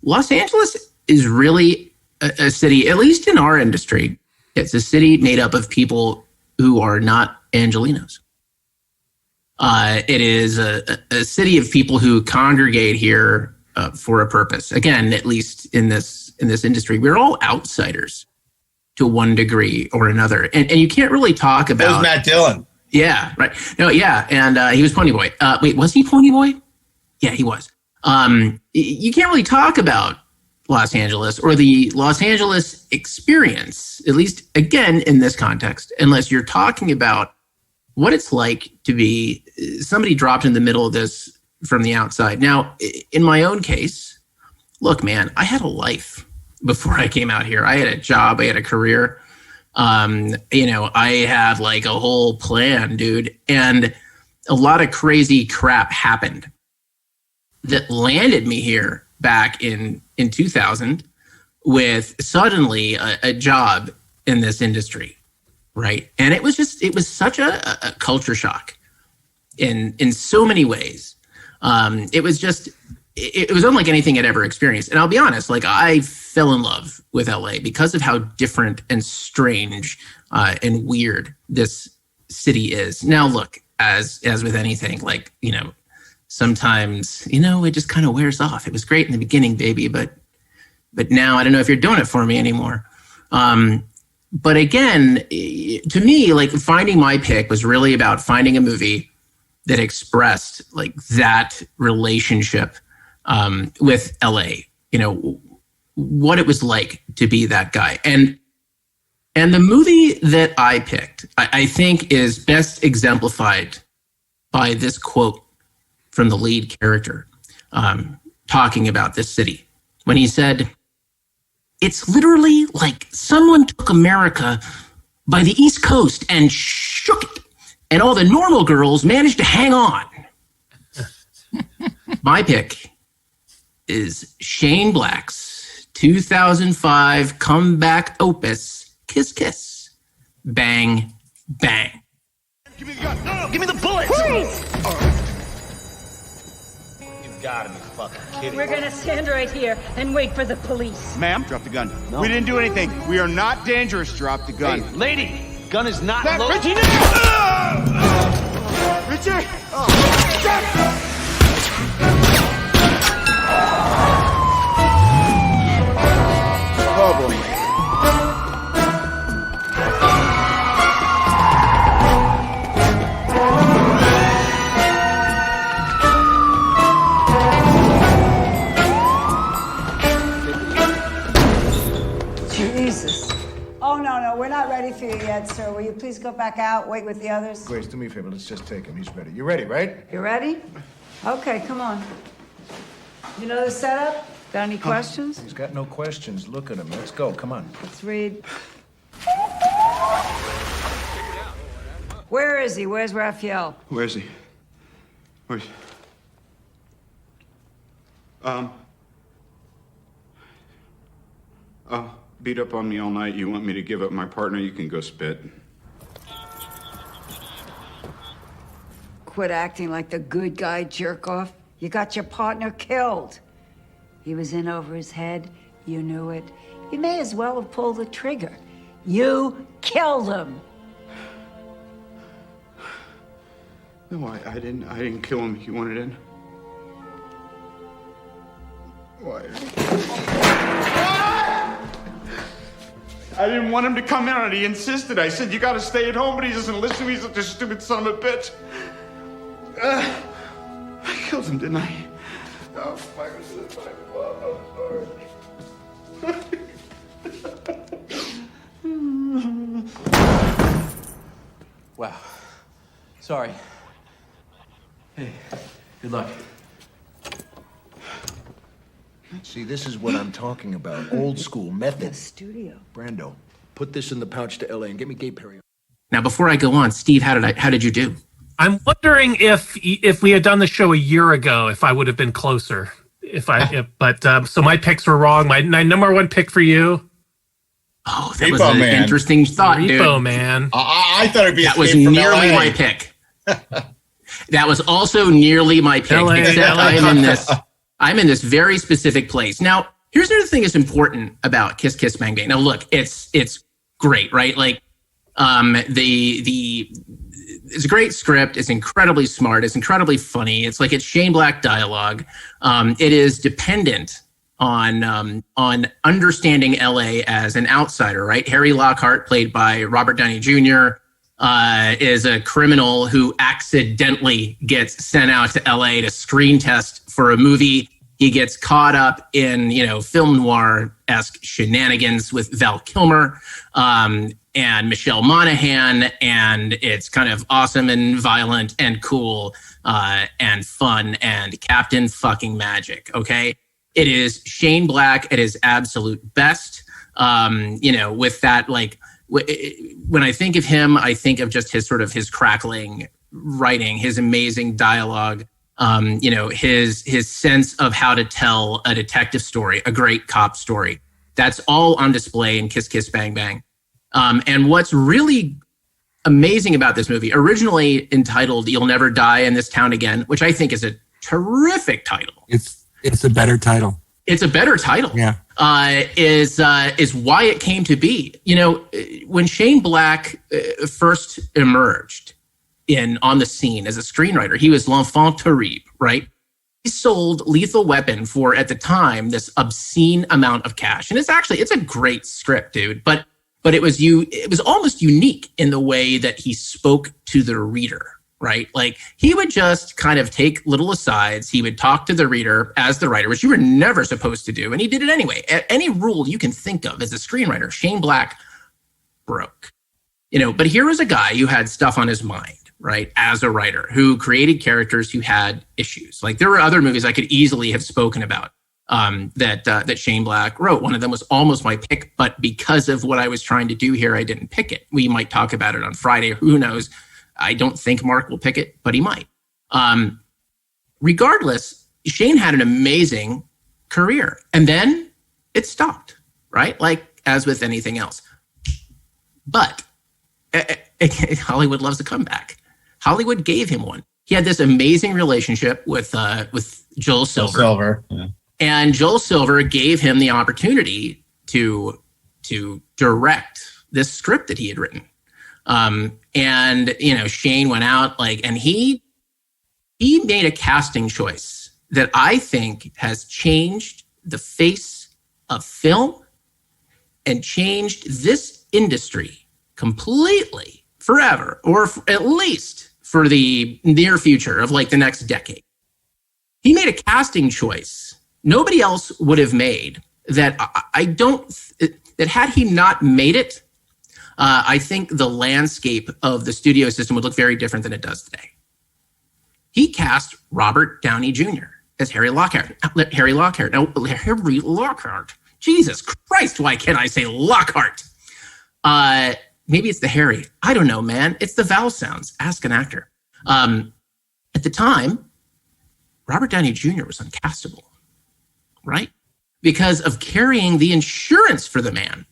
Los Angeles is really a city, at least in our industry, it's a city made up of people who are not Angelinos. It is a city of people who congregate here for a purpose. Again, at least in this industry, we're all outsiders to one degree or another, and you can't really talk about. That was Matt Dillon. Yeah, right. No, yeah, and he was Pony Boy. Wait, was he Pony Boy? Yeah, he was. You can't really talk about Los Angeles or the Los Angeles experience, at least again in this context, unless you're talking about what it's like to be somebody dropped in the middle of this from the outside. Now, in my own case, look, man, I had a life before I came out here. I had a job, I had a career. I had like a whole plan, dude. And a lot of crazy crap happened that landed me here back in 2000 with suddenly a job in this industry, right? And it was such a culture shock in so many ways. It was unlike anything I'd ever experienced. And I'll be honest, like I fell in love with LA because of how different and strange and weird this city is. Now, look, as with anything, like, sometimes, it just kind of wears off. It was great in the beginning, baby, but now I don't know if you're doing it for me anymore. But again, to me, like finding my pick was really about finding a movie that expressed like that relationship with LA, what it was like to be that guy. And the movie that I picked, I think is best exemplified by this quote from the lead character talking about this city when he said, "It's literally like someone took America by the East Coast and shook it, and all the normal girls managed to hang on." My pick is Shane Black's 2005 comeback opus, Kiss Kiss, Bang Bang. Give me the gun. No, give me the bullets. gotta be fucking kidding. We're gonna stand right here and wait for the police. Ma'am, drop the gun. No. We didn't do anything. We are not dangerous. Drop the gun. Hey, lady, gun is not loaded. Richie, no! Richie! Oh, boy. Jesus. Oh, no, we're not ready for you yet, sir. Will you please go back out, wait with the others? Grace, do me a favor. Let's just take him. He's ready. You ready, right? You ready? Okay, come on. You know the setup? Got any questions? He's got no questions. Look at him. Let's go. Come on. Let's read. Where is he? Where's Raphael? Where is he? Where's... beat up on me all night. You want me to give up my partner? You can go spit. Quit acting like the good guy, jerk off. You got your partner killed. He was in over his head. You knew it. You may as well have pulled the trigger. You killed him. No, I didn't kill him. He wanted in. Why? I didn't want him to come in on it. He insisted. I said, you gotta stay at home, but he doesn't listen to me. He's such a stupid son of a bitch. I killed him, didn't I? Oh, fuck. This is my fault. I'm sorry. Wow. Sorry. Hey, good luck. See, this is what I'm talking about. Old school method. Studio. Brando, put this in the pouch to LA and get me Gay Perry. Now, before I go on, Steve, how did you do? I'm wondering if we had done the show a year ago, if I would have been closer. So my picks were wrong. My number one pick for you. Oh, that was an interesting thought, dude. Repo Man. I thought it'd be. That was nearly my pick. That was also nearly my pick. Except I'm in this very specific place. Now, here's another thing that's important about Kiss Kiss Bang Bang. Now, look, it's great, right? Like, it's a great script. It's incredibly smart. It's incredibly funny. It's Shane Black dialogue. It is dependent on understanding LA as an outsider, right? Harry Lockhart, played by Robert Downey Jr., is a criminal who accidentally gets sent out to LA to screen test for a movie. He gets caught up in, film noir-esque shenanigans with Val Kilmer and Michelle Monaghan, and it's kind of awesome and violent and cool and fun and Captain fucking Magic, okay? It is Shane Black at his absolute best, with that, when I think of him, I think of just his crackling writing, his amazing dialogue, his sense of how to tell a detective story, a great cop story. That's all on display in Kiss Kiss Bang Bang. And what's really amazing about this movie, originally entitled You'll Never Die in This Town Again, which I think is a terrific title. It's a better title. It's a better title. Yeah. Is why it came to be. When Shane Black first emerged on the scene as a screenwriter, he was l'enfant terrible, right? He sold Lethal Weapon for, at the time, this obscene amount of cash. And it's a great script, dude. But it was almost unique in the way that he spoke to the reader, right? He would just kind of take little asides. He would talk to the reader as the writer, which you were never supposed to do. And he did it anyway. Any rule you can think of as a screenwriter, Shane Black broke. But here was a guy who had stuff on his mind, right, as a writer, who created characters who had issues. There were other movies I could easily have spoken about that Shane Black wrote. One of them was almost my pick, but because of what I was trying to do here, I didn't pick it. We might talk about it on Friday. Who knows? I don't think Mark will pick it, but he might. Regardless, Shane had an amazing career, and then it stopped, right? As with anything else. But Hollywood loves a comeback. Hollywood gave him one. He had this amazing relationship with Joel Silver. Yeah. And Joel Silver gave him the opportunity to direct this script that he had written. And Shane went out and he made a casting choice that I think has changed the face of film and changed this industry completely forever, or at least for the near future of the next decade. He made a casting choice nobody else would have made that that had he not made it, I think the landscape of the studio system would look very different than it does today. He cast Robert Downey Jr. as Harry Lockhart. Harry Lockhart. Jesus Christ, why can't I say Lockhart? Maybe it's the Harry. I don't know, man. It's the vowel sounds. Ask an actor. At the time, Robert Downey Jr. was uncastable, right? Because of carrying the insurance for the man.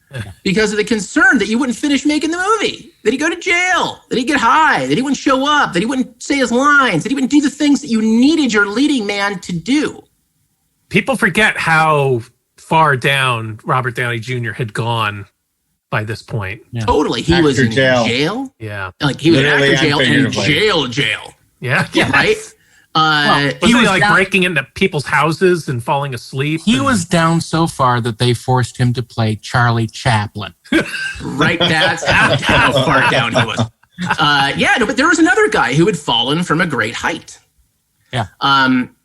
Because of the concern that you wouldn't finish making the movie, that he'd go to jail, that he'd get high, that he wouldn't show up, that he wouldn't say his lines, that he wouldn't do the things that you needed your leading man to do. People forget how far down Robert Downey Jr. had gone by this point. Yeah. Totally. He was in jail. Yeah. He was in actor jail and jail. Yeah. Yeah. Right? Wasn't he breaking into people's houses and falling asleep? He was down so far that they forced him to play Charlie Chaplin. Right, that's how far down he was. But there was another guy who had fallen from a great height. Yeah. And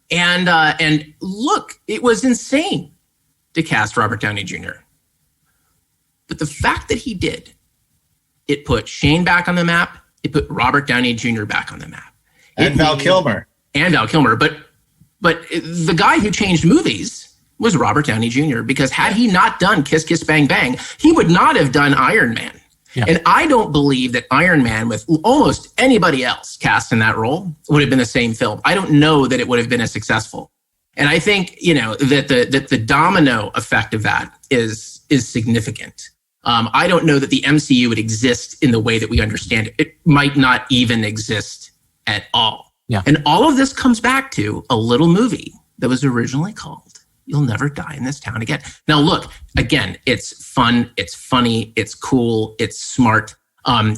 look, it was insane to cast Robert Downey Jr. But the fact that he did, it put Shane back on the map. It put Robert Downey Jr. back on the map. And Val Kilmer. But the guy who changed movies was Robert Downey Jr. because had he not done Kiss Kiss Bang Bang, he would not have done Iron Man. Yeah. And I don't believe that Iron Man with almost anybody else cast in that role would have been the same film. I don't know that it would have been as successful. And I think, that the domino effect of that is significant. I don't know that the MCU would exist in the way that we understand it. It might not even exist at all. Yeah. And all of this comes back to a little movie that was originally called You'll Never Die in This Town Again. Now, look, again, it's fun, it's funny, it's cool, it's smart.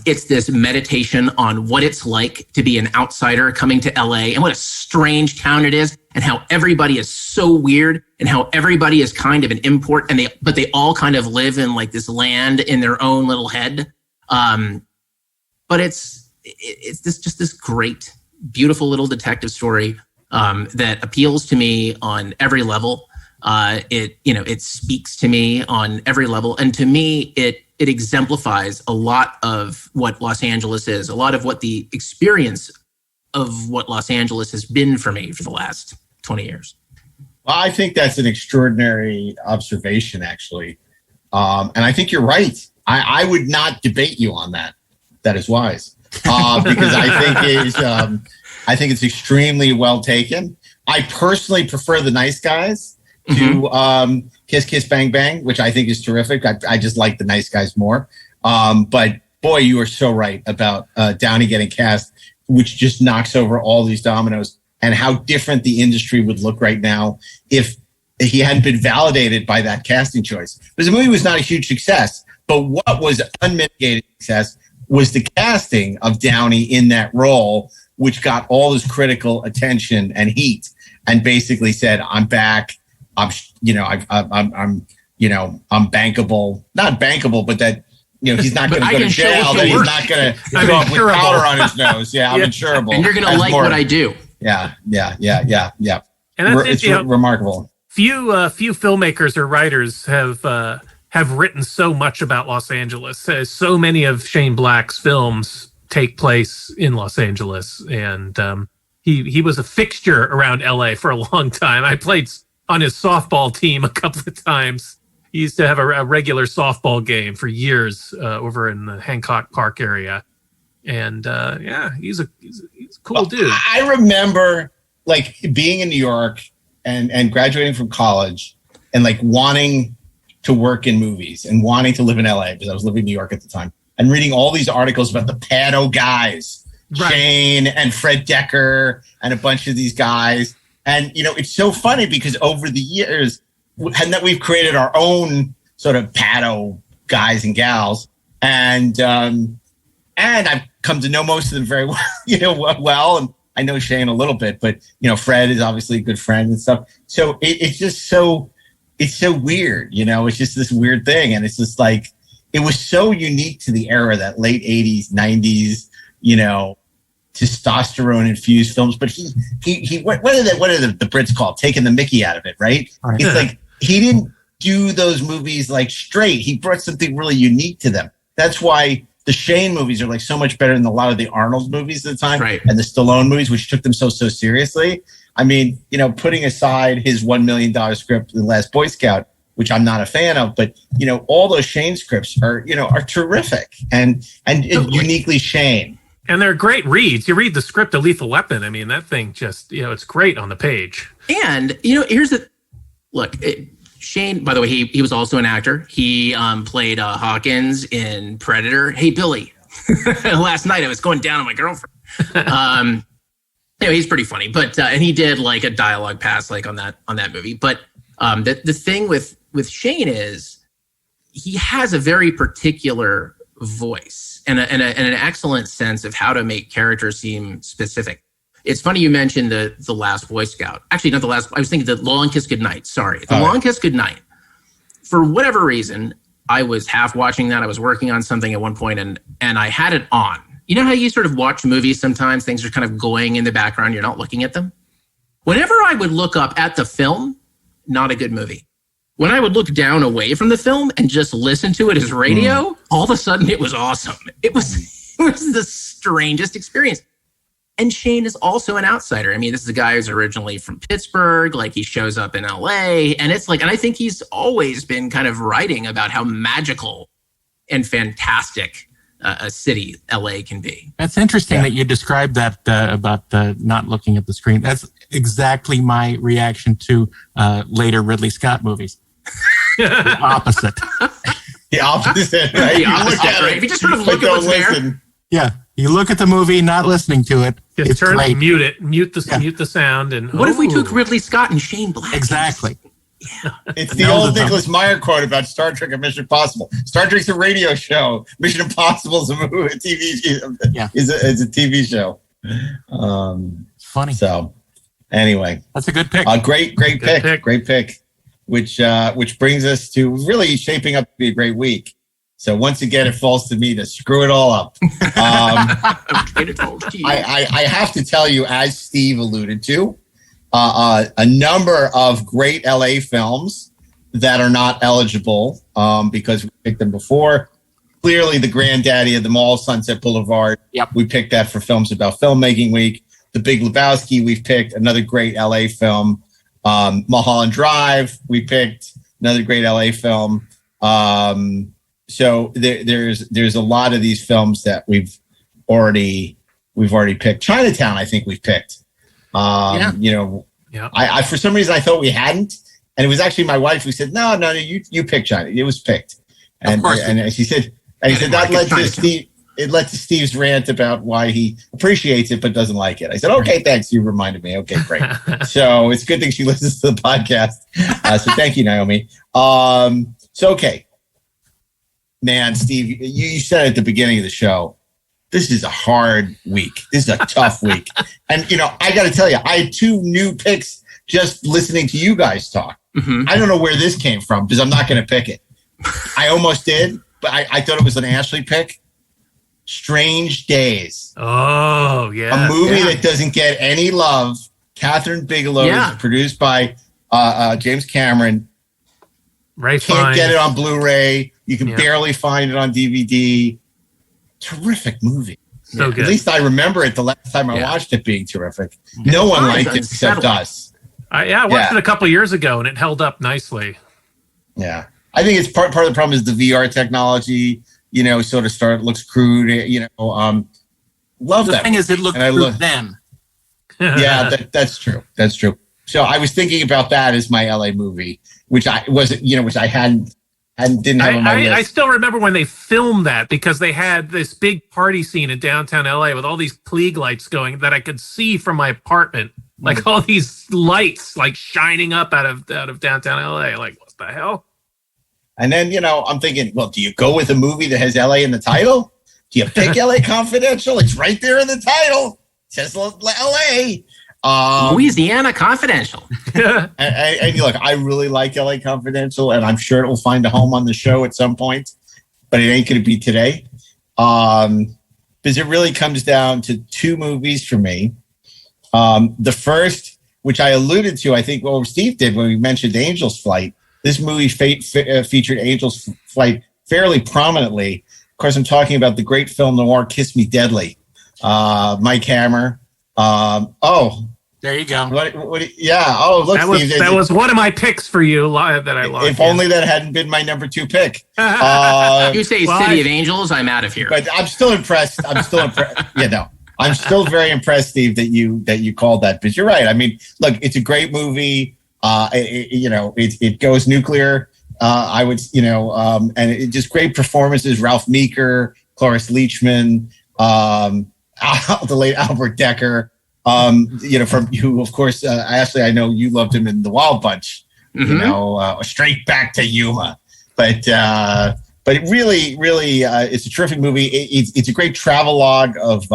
It's this meditation on what it's like to be an outsider coming to LA and what a strange town it is and how everybody is so weird and how everybody is kind of an import but they all kind of live in this land in their own little head. But it's this great, beautiful little detective story that appeals to me on every level. It speaks to me on every level. And to me, it exemplifies a lot of what Los Angeles is, a lot of what the experience of what Los Angeles has been for me for the last 20 years. Well, I think that's an extraordinary observation, actually. And I think you're right. I would not debate you on that. That is wise. Because I think it's extremely well taken. I personally prefer The Nice Guys to Kiss Kiss Bang Bang, which I think is terrific. I just like The Nice Guys more. But boy, you are so right about Downey getting cast, which just knocks over all these dominoes, and how different the industry would look right now if he hadn't been validated by that casting choice. Because the movie was not a huge success, but what was unmitigated success was the casting of Downey in that role, which got all this critical attention and heat, and basically said, "I'm back. I'm bankable. Not bankable, but that he's not going to go to jail. That he's not going to go up with powder on his nose. Yeah, I'm insurable. And you're going to like what I do. Yeah. And it's remarkable. Few filmmakers or writers have written so much about Los Angeles. So many of Shane Black's films take place in Los Angeles, and he was a fixture around LA for a long time. I played on his softball team a couple of times. He used to have a regular softball game for years over in the Hancock Park area. And he's a cool dude. I remember being in New York and graduating from college and wanting to work in movies and wanting to live in LA because I was living in New York at the time, and reading all these articles about the Pado guys, right. Shane and Fred Decker and a bunch of these guys. And, it's so funny because over the years, we've created our own sort of Pato guys and gals. And I've come to know most of them very well, well. And I know Shane a little bit, but, Fred is obviously a good friend and stuff. So it's just it's so weird, it's just this weird thing. And it's just like, it was so unique to the era, that late 80s, 90s, testosterone infused films. But he what are the Brits called? Taking the Mickey out of it, right? It's like, he didn't do those movies like straight. He brought something really unique to them. That's why the Shane movies are like so much better than a lot of the Arnold movies at the time, right? And the Stallone movies, which took them so seriously. I mean, putting aside his $1 million script, The Last Boy Scout, which I'm not a fan of, but all those Shane scripts are terrific and uniquely Shane. And they're great reads. You read the script of Lethal Weapon. I mean, that thing just, it's great on the page. And, here's the look. Shane, by the way, he was also an actor. He played Hawkins in Predator. Hey, Billy. Last night I was going down on my girlfriend. He's pretty funny, but and he did like a dialogue pass like on that movie. But the thing with Shane is he has a very particular voice and an excellent sense of how to make characters seem specific. It's funny you mentioned the Last Boy Scout. Actually, not the last. I was thinking the Long Kiss Goodnight. Sorry, the Long Kiss Goodnight. For whatever reason, I was half watching that. I was working on something at one point, and I had it on. You know how you sort of watch movies sometimes, things are kind of going in the background, you're not looking at them? Whenever I would look up at the film, not a good movie. When I would look down away from the film and just listen to it as radio, all of a sudden it was awesome. It was the strangest experience. And Shane is also an outsider. I mean, this is a guy who's originally from Pittsburgh, like he shows up in LA, and it's like, and I think he's always been kind of writing about how magical and fantastic a city LA can be. That's interesting that you described that about not looking at the screen. That's exactly my reaction to later Ridley Scott movies. The opposite. The opposite, right? The opposite, right? If you just sort of look at what's there. Yeah, you look at the movie, not listening to it. Just turn it, mute it, mute the sound, and what if we took Ridley Scott and Shane Black? Exactly. Yeah. It's the old Nicholas Meyer quote about Star Trek and Mission Impossible. Star Trek's a radio show. Mission Impossible is a movie, is a TV show. Funny. So, anyway, that's a good pick. Great pick. Which brings us to really shaping up to be a great week. So once again, it falls to me to screw it all up. I have to tell you, as Steve alluded to, a number of great LA films that are not eligible because we picked them before. Clearly, the granddaddy of them all, Sunset Boulevard. Yep. We picked that for Films About Filmmaking Week. The Big Lebowski, we've picked another great LA film. Mulholland Drive, we picked another great LA film. So there's a lot of these films that we've already picked. Chinatown, I think we've picked. I for some reason I thought we hadn't, and it was actually my wife who said, no, you picked China. It was picked, and she said, that led to Steve. It led to Steve's rant about why he appreciates it but doesn't like it. I said, okay, thanks. You reminded me. Okay, great. So it's a good thing she listens to the podcast. So thank you, Naomi. Okay. Man, Steve, you said at the beginning of the show, this is a hard week. This is a tough week. And, I got to tell you, I had two new picks just listening to you guys talk. Mm-hmm. I don't know where this came from because I'm not going to pick it. I almost did, but I thought it was an Ashley pick. Strange Days. Oh, yeah. A movie that doesn't get any love. Catherine Bigelow is produced by James Cameron. Can't get it on Blu-ray. You can barely find it on DVD. Terrific movie. So good. At least I remember it the last time I watched it being terrific. No one liked it except us. I watched it a couple of years ago, and it held up nicely. Yeah. I think it's part of the problem is the VR technology, sort of looks crude, love that. The thing is, it looked crude then. Yeah, that's true. That's true. So I was thinking about that as my LA movie, which I wasn't, which I didn't have on my list. I still remember when they filmed that because they had this big party scene in downtown LA with all ththese Klieg lights going that I could see from my apartment like all these lights like shining up out of downtown LA. Like, what the hell? And then, I'm thinking, well, do you go with a movie that has LA in the title? Do you pick LA Confidential? It's right there in the title. It says LA. Louisiana Confidential. and look, I really like LA Confidential, and I'm sure it will find a home on the show at some point, but it ain't going to be today. Because it really comes down to two movies for me. The first, which I alluded to, I think what Steve did when we mentioned Angel's Flight. This movie featured Angel's Flight fairly prominently. Of course, I'm talking about the great film noir Kiss Me Deadly. Mike Hammer. There you go. Yeah. Oh, look, that was one of my picks for you that I lost. If only that hadn't been my number 2 pick. You say City of Angels, I'm out of here. But I'm still impressed. I'm still very impressed, Steve, that you called that. But you're right. I mean, look, it's a great movie. It goes nuclear. And it just great performances. Ralph Meeker, Cloris Leachman, the late Albert Decker. From you, of course, Ashley, I know you loved him in The Wild Bunch, Straight Back to Yuma. But it really, it's a terrific movie. It's a great travelogue of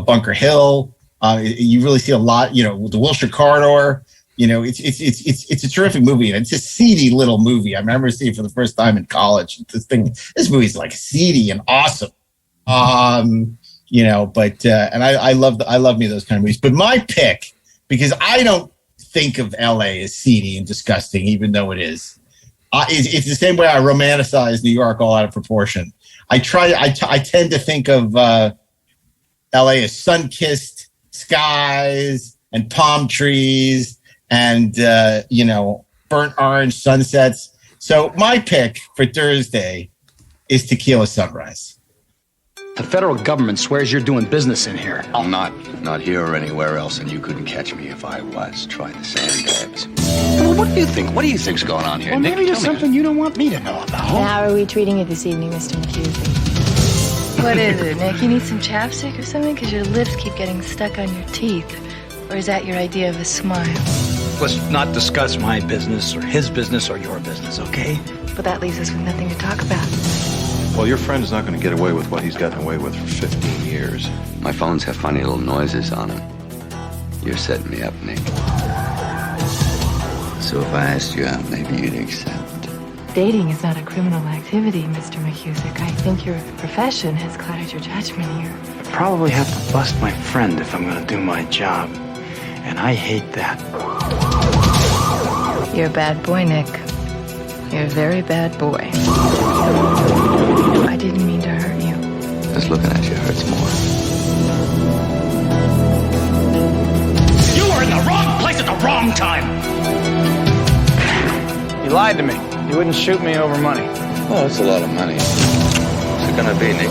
Bunker Hill. You really see a lot, with the Wilshire Corridor. It's a terrific movie, and it's a seedy little movie. I remember seeing it for the first time in college. This movie's like seedy and awesome. And I love me those kind of movies. But my pick, because I don't think of LA as seedy and disgusting, even though it is. It's the same way I romanticize New York all out of proportion. I tend to think of LA as sun-kissed skies and palm trees and burnt orange sunsets. So my pick for Thursday is Tequila Sunrise. The federal government swears you're doing business in here. I'm not here or anywhere else, and you couldn't catch me if I was. Try the sandbags. Well, what do you think? What do you think's going on here, Well, Nick? maybe there's something you don't want me to know about. How are we treating you this evening, Mr. McHusey? What is it, Nick? You need some chapstick or something? Because your lips keep getting stuck on your teeth. Or is that your idea of a smile? Let's not discuss my business or his business or your business, okay? But that leaves us with nothing to talk about. Well, your friend's not going to get away with what he's gotten away with for 15 years. My phones have funny little noises on them. You're setting me up, Nick. So if I asked you out, maybe you'd accept. Dating is not a criminal activity, Mr. McHusey. I think your profession has clouded your judgment here. I probably have to bust my friend if I'm going to do my job. And I hate that. You're a bad boy, Nick. You're a very bad boy. I didn't mean to hurt you. Just looking at you hurts more. You were in the wrong place at the wrong time. You lied to me. You wouldn't shoot me over money. Oh, that's a lot of money. What's it gonna be, Nick?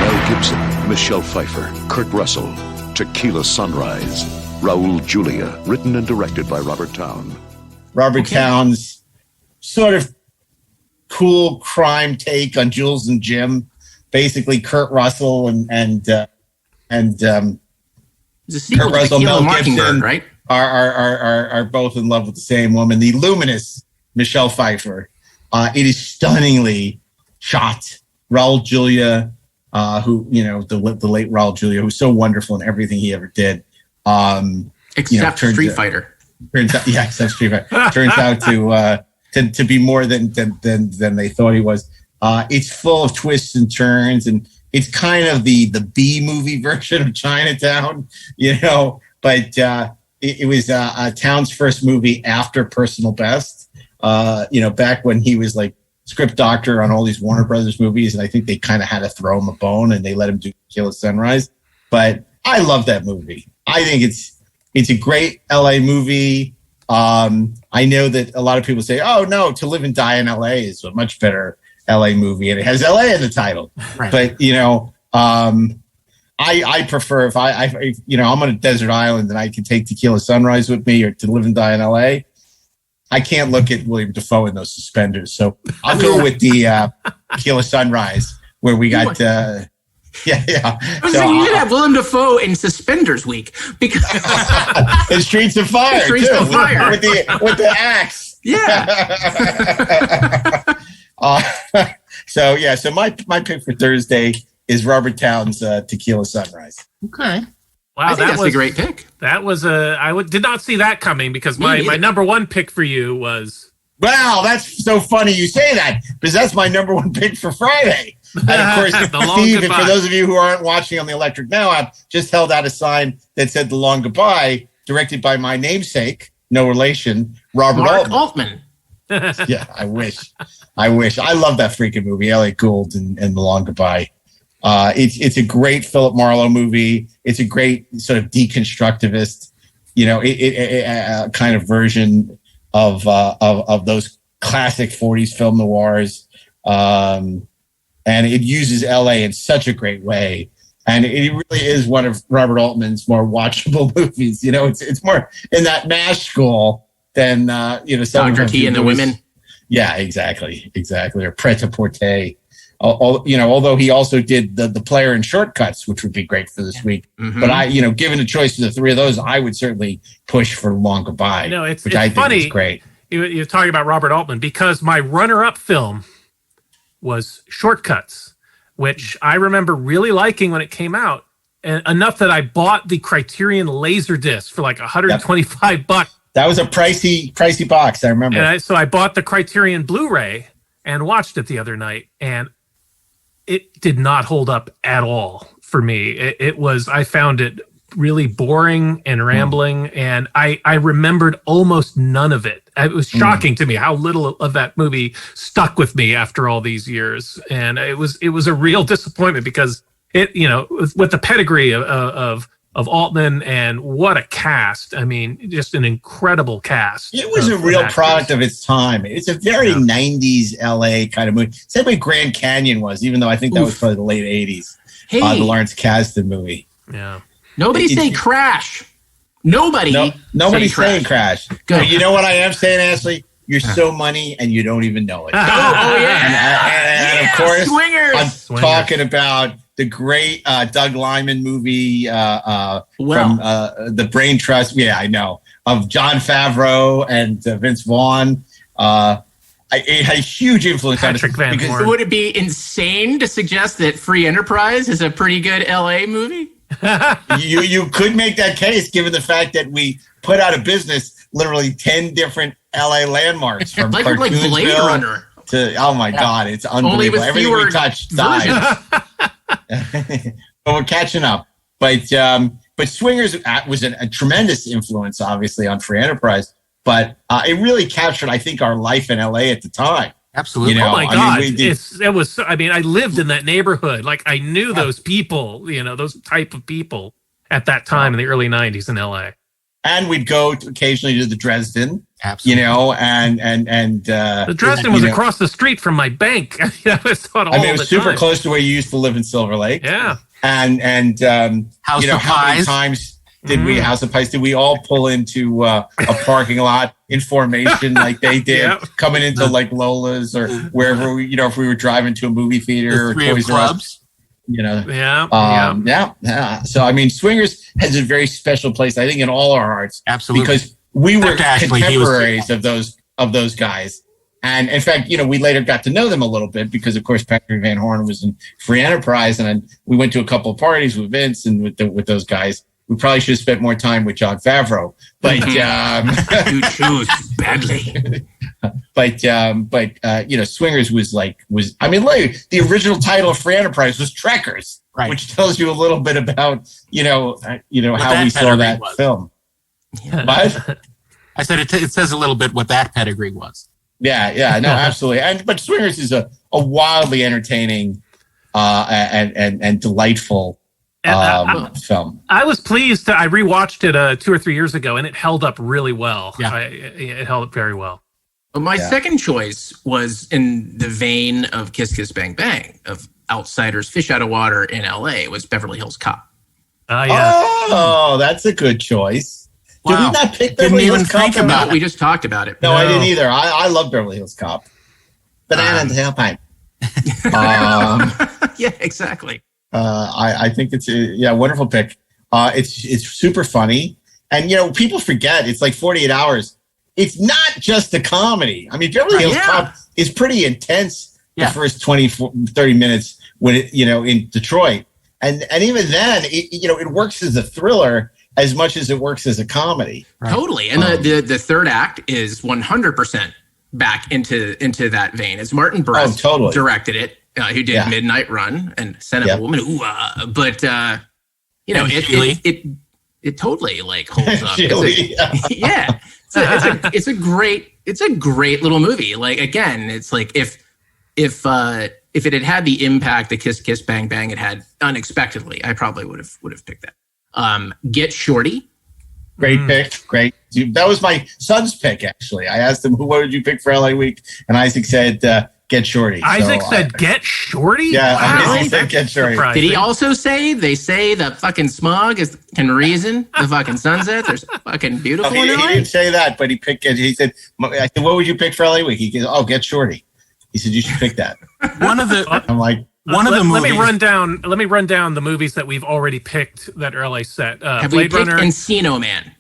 Mel Gibson, Michelle Pfeiffer, Kurt Russell, Tequila Sunrise, Raul Julia, written and directed by Robert Towne. Robert Towne's sort of cool crime take on Jules and Jim. Basically, Kurt Russell and Kurt Russell, Mel Gibson, right? Are both in love with the same woman, the luminous Michelle Pfeiffer. It is stunningly shot. Raul Julia, who the late Raul Julia, who's so wonderful in everything he ever did. Except Street Fighter. Except Street Fighter. Turns out to be more than they thought he was. It's full of twists and turns, and it's kind of the B movie version of Chinatown, But it was Towne's first movie after Personal Best. Back when he was like script doctor on all these Warner Brothers movies, and I think they kind of had to throw him a bone, and they let him do Tequila Sunrise. But I love that movie. I think it's a great LA movie. I know that a lot of people say, "Oh no, To Live and Die in L.A. is a much better LA movie, and it has LA in the title." Right. But I prefer if I'm on a desert island and I can take Tequila Sunrise with me or To Live and Die in L.A. I can't look at William Dafoe in those suspenders, so I'll go with the Tequila Sunrise, where we got Yeah. You should have Willem Dafoe in Suspenders Week because in Streets of Fire, Streets too, of Fire with the axe. Yeah. So my pick for Thursday is Robert Towne's Tequila Sunrise. Okay. Wow, I think that's a great pick. That was did not see that coming because my number one pick for you was. Wow, that's so funny you say that because that's my number one pick for Friday. And of course, Steve, and for those of you who aren't watching on the Electric Now app, just held out a sign that said "The Long Goodbye," directed by my namesake, no relation, Robert Altman. Yeah, I wish. I love that freaking movie, Elliot Gould and The Long Goodbye. It's a great Philip Marlowe movie. It's a great sort of deconstructivist, kind of version of those classic 40s film noirs. And it uses LA in such a great way. And it really is one of Robert Altman's more watchable movies. It's more in that MASH school than, Dr. T and the Women. Yeah, exactly. Or Pret-a-Porter. Although he also did the Player in Shortcuts, which would be great for this week. Mm-hmm. But given a choice of the three of those, I would certainly push for Long Goodbye. It's I funny. think is great. You're talking about Robert Altman because my runner-up film was Shortcuts, which I remember really liking when it came out, and enough that I bought the Criterion Laserdisc for like $125. That was a pricey box, I remember. And so I bought the Criterion Blu-ray and watched it the other night, and it did not hold up at all for me. I found it really boring and rambling, and I remembered almost none of it. It was shocking to me how little of that movie stuck with me after all these years, and it was a real disappointment because it, with the pedigree of Altman and what a cast. I mean, just an incredible cast. It was a real product of its time. It's a very 90s LA kind of movie. Same way Grand Canyon was, even though I think that was probably the late 80s. Hey. The Lawrence Kasdan movie. Yeah. Nobody say Crash. Nobody's saying Crash. Good. You know what I am saying, Ashley? You're so money and you don't even know it. Yeah. And of course, Swingers. I'm talking about the great Doug Liman movie from the Brain Trust. Yeah, I know. Of Jon Favreau and Vince Vaughn. It had a huge influence on Patrick Van Horn. Would it be insane to suggest that Free Enterprise is a pretty good LA movie? You could make that case given the fact that we put out of business literally 10 different LA landmarks from like Blade Runner to God, it's unbelievable. Everything we touch dies. But we're catching up. But Swingers was a tremendous influence, obviously, on Free Enterprise. But it really captured, I think, our life in LA at the time. Absolutely. Oh my God! I lived in that neighborhood. Like I knew those people. Those type of people at that time in the early '90s in LA. And we'd go occasionally to the Dresden. Absolutely. And the Dresden was across the street from my bank. It was super close to where you used to live in Silver Lake. Yeah. And House of how many Pies. times did we House of Pies? Did we all pull into a parking lot in formation like they did, coming into like Lola's or wherever if we were driving to a movie theater or Toys R Us? So I mean, Swingers has a very special place, I think, in all our hearts. Absolutely, because we were contemporaries of those guys. And in fact, we later got to know them a little bit because, of course, Patrick Van Horn was in Free Enterprise, and we went to a couple of parties with Vince and with those guys. We probably should have spent more time with Jon Favreau, but you chose badly. But Swingers was the original title of Free Enterprise was Trekkers, right, which tells you a little bit about how we saw that film. But I said it says a little bit what that pedigree was. Yeah, no, absolutely. But Swingers is a wildly entertaining and delightful film. I was pleased. I rewatched it 2 or 3 years ago, and it held up really well. Yeah. It held up very well. But my second choice was in the vein of Kiss Kiss Bang Bang, of outsiders, fish out of water in LA, was Beverly Hills Cop. Oh, that's a good choice. Wow. Did we not pick Beverly Hills Cop? No, we just talked about it. No, I didn't either. I love Beverly Hills Cop. Banana and tailpipe. Yeah, exactly. I think it's a wonderful pick. It's super funny. And, people forget it's like 48 Hours. It's not just a comedy. I mean, Beverly Hills Cop is pretty intense the first 30 minutes when in Detroit. And even then, it works as a thriller as much as it works as a comedy. Right. Totally. And the third act is 100% back into that vein. It's Martin Brest directed it, who did Midnight Run and Son of a Woman. But it totally like holds up. It's a great little movie. Like, again, it's like if it had the impact that Kiss Kiss Bang Bang it had unexpectedly, I probably would have picked that. Get Shorty. Great pick. Great. That was my son's pick, actually. I asked him, what did you pick for LA Week? And Isaac said, Get Shorty. Isaac said, Get Shorty? Yeah, wow. He said Get Shorty. Did he also say, they say the fucking smog can reason the fucking sunset? There's fucking beautiful in LA? He didn't say that, but he picked it. He said, I said, what would you pick for LA Week? He goes, Get Shorty. He said, you should pick that. I'm like, Let me run down the movies that we've already picked that are LA set. Have Blade Runner, Encino Man,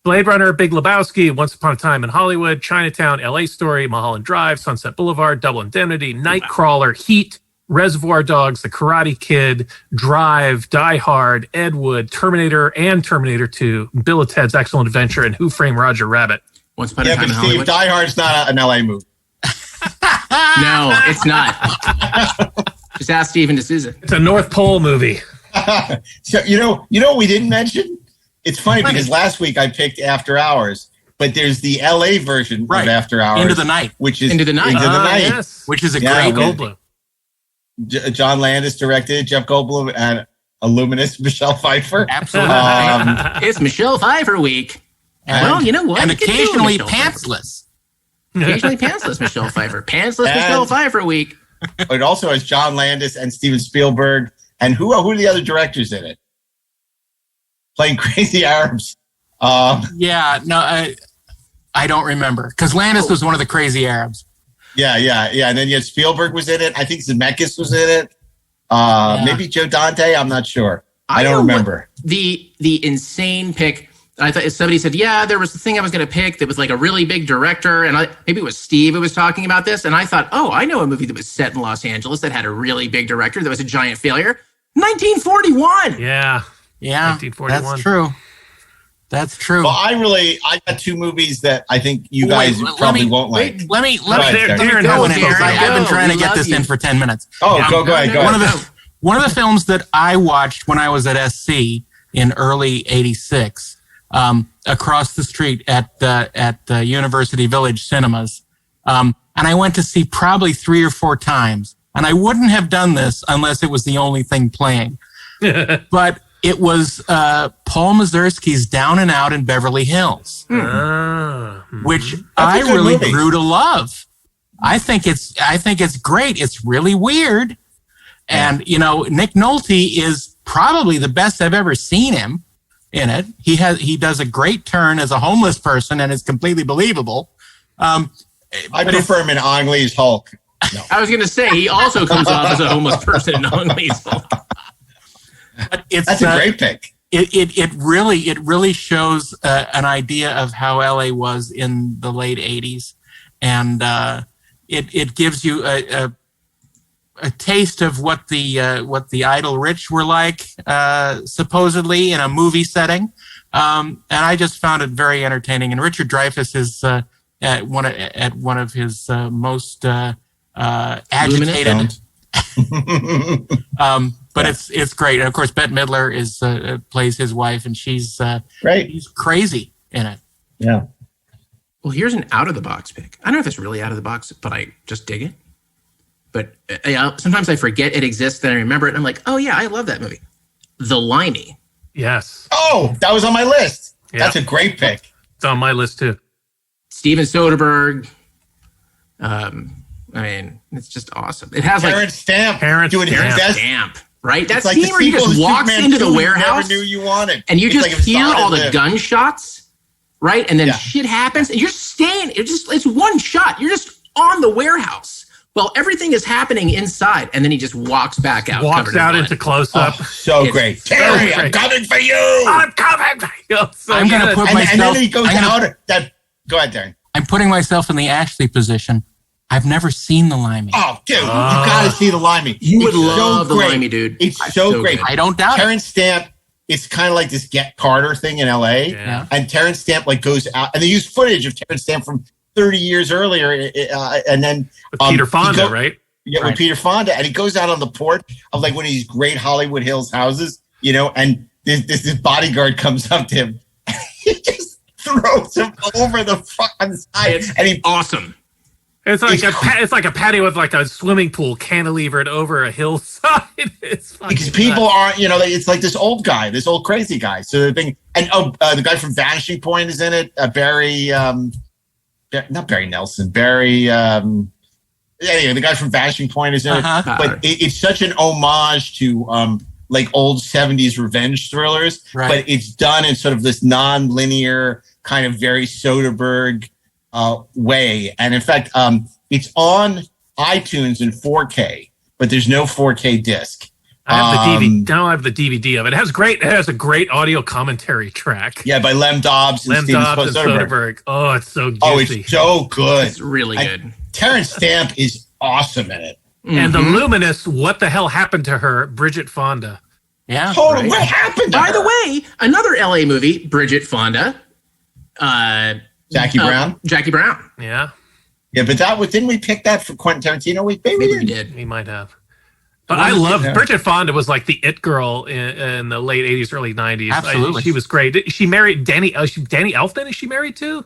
Blade Runner, Big Lebowski, Once Upon a Time in Hollywood, Chinatown, LA Story, Mulholland Drive, Sunset Boulevard, Double Indemnity, Nightcrawler, Heat, Reservoir Dogs, The Karate Kid, Drive, Die Hard, Ed Wood, Terminator and Terminator 2, Bill and Ted's Excellent Adventure, and Who Framed Roger Rabbit. Once Upon a Time in Hollywood. Die Hard's not an LA movie. No, it's not. Just ask Steven D'Souza. It's a North Pole movie. So you know what we didn't mention? It's funny because last week I picked After Hours, but there's the LA version of After Hours, Into the Night, which is Into the Night, yes. Which is a great Goldblum. John Landis directed, Jeff Goldblum, and a luminous Michelle Pfeiffer. Absolutely, it's Michelle Pfeiffer week. Well, you know what? And occasionally pantsless. Occasionally pantsless Michelle Pfeiffer. Pantsless Michelle Pfeiffer week. It also has John Landis and Steven Spielberg. And who are the other directors in it? Playing crazy Arabs. I don't remember. Because Landis was one of the crazy Arabs. Yeah. And then Spielberg was in it. I think Zemeckis was in it. Maybe Joe Dante. I'm not sure. I don't remember. The insane pick. I thought somebody said, there was the thing I was going to pick that was like a really big director. And maybe it was Steve who was talking about this. And I thought, I know a movie that was set in Los Angeles that had a really big director that was a giant failure. 1941. Yeah. 1941. That's true. Well, I got two movies that I think you guys probably won't like. Let me Darren, I've been trying to get this in for 10 minutes. Go ahead. One of the films that I watched when I was at SC in early 86, across the street at the University Village Cinemas. And I went to see probably 3 or 4 times. And I wouldn't have done this unless it was the only thing playing. But it was Paul Mazursky's Down and Out in Beverly Hills, which I really grew to love. I think it's great. It's really weird. And, Nick Nolte is probably the best I've ever seen him in it. He does a great turn as a homeless person and it's completely believable. I prefer him in Ang Lee's Hulk. No. I was going to say, he also comes off as a homeless person in Ang Lee's Hulk. That's a great pick. It really shows an idea of how LA was in the late 80s. And it gives you a taste of what the idle rich were like, supposedly in a movie setting, and I just found it very entertaining. And Richard Dreyfuss is at one of his most agitated, but it's great. And of course, Bette Midler plays his wife, and she's great. She's crazy in it. Yeah. Well, here's an out of the box pick. I don't know if it's really out of the box, but I just dig it. But sometimes I forget it exists, then I remember it, and I'm like, oh yeah, I love that movie. The Limey. Yes. Oh, that was on my list. Yep. That's a great pick. It's on my list too. Steven Soderbergh. It's just awesome. It has Terrence Stamp doing his best. Stamp, right? That scene where he just walks into the warehouse. You never knew you wanted. And you just hear all the gunshots, right? And then shit happens, and you're staying. It's one shot. You're just on the warehouse Well, everything is happening inside, and then he just walks back out. Walks out into close-up. Oh, so great. Terry, I'm coming for you. I'm coming for you. So I'm going to put myself... And then he goes out... Go ahead, Darren. I'm putting myself in the Ashley position. I've never seen the Limey. Oh, dude, you got to see the Limey. You would love the Limey, dude. It's so great. Good. I don't doubt Terrence Stamp, it's kind of like this Get Carter thing in L.A. Yeah. And Terrence Stamp like goes out, and they use footage of Terrence Stamp from 30 years earlier, and then... With Peter Fonda, right? Yeah, with Peter Fonda. And he goes out on the porch of like one of these great Hollywood Hills houses, you know, and this bodyguard comes up to him. He just throws him over the fucking side. And he awesome. It's like a patio with like a swimming pool cantilevered over a hillside. It's because people aren't, you know, it's like this old guy, this old crazy guy. So the thing, and the guy from Vanishing Point is in it. Barry, not Barry Nelson, Barry. Anyway, the guy from Vanishing Point is in it. But it's such an homage to like old 70s revenge thrillers, but it's done in sort of this non-linear kind of very Soderbergh way. And in fact, it's on iTunes in 4K, but there's no 4K disc. I have the DVD. Now I have the DVD of it. It has a great audio commentary track. Yeah, by Lem Dobbs and Steven Soderbergh. Oh, it's so juicy. Oh, it's so good. It's really good. Terrence Stamp is awesome in it. And the luminous, what the hell happened to her, Bridget Fonda? Yeah. Totally. What happened to her? By the way, another LA movie, Bridget Fonda. Jackie Brown? Jackie Brown. Yeah. Yeah, but didn't we pick that for Quentin Tarantino? Maybe we did. We might have. But I love Bridget Fonda was like the it girl in the late 80s, early 90s. Absolutely. She was great. She married Danny Elfman, is she married to?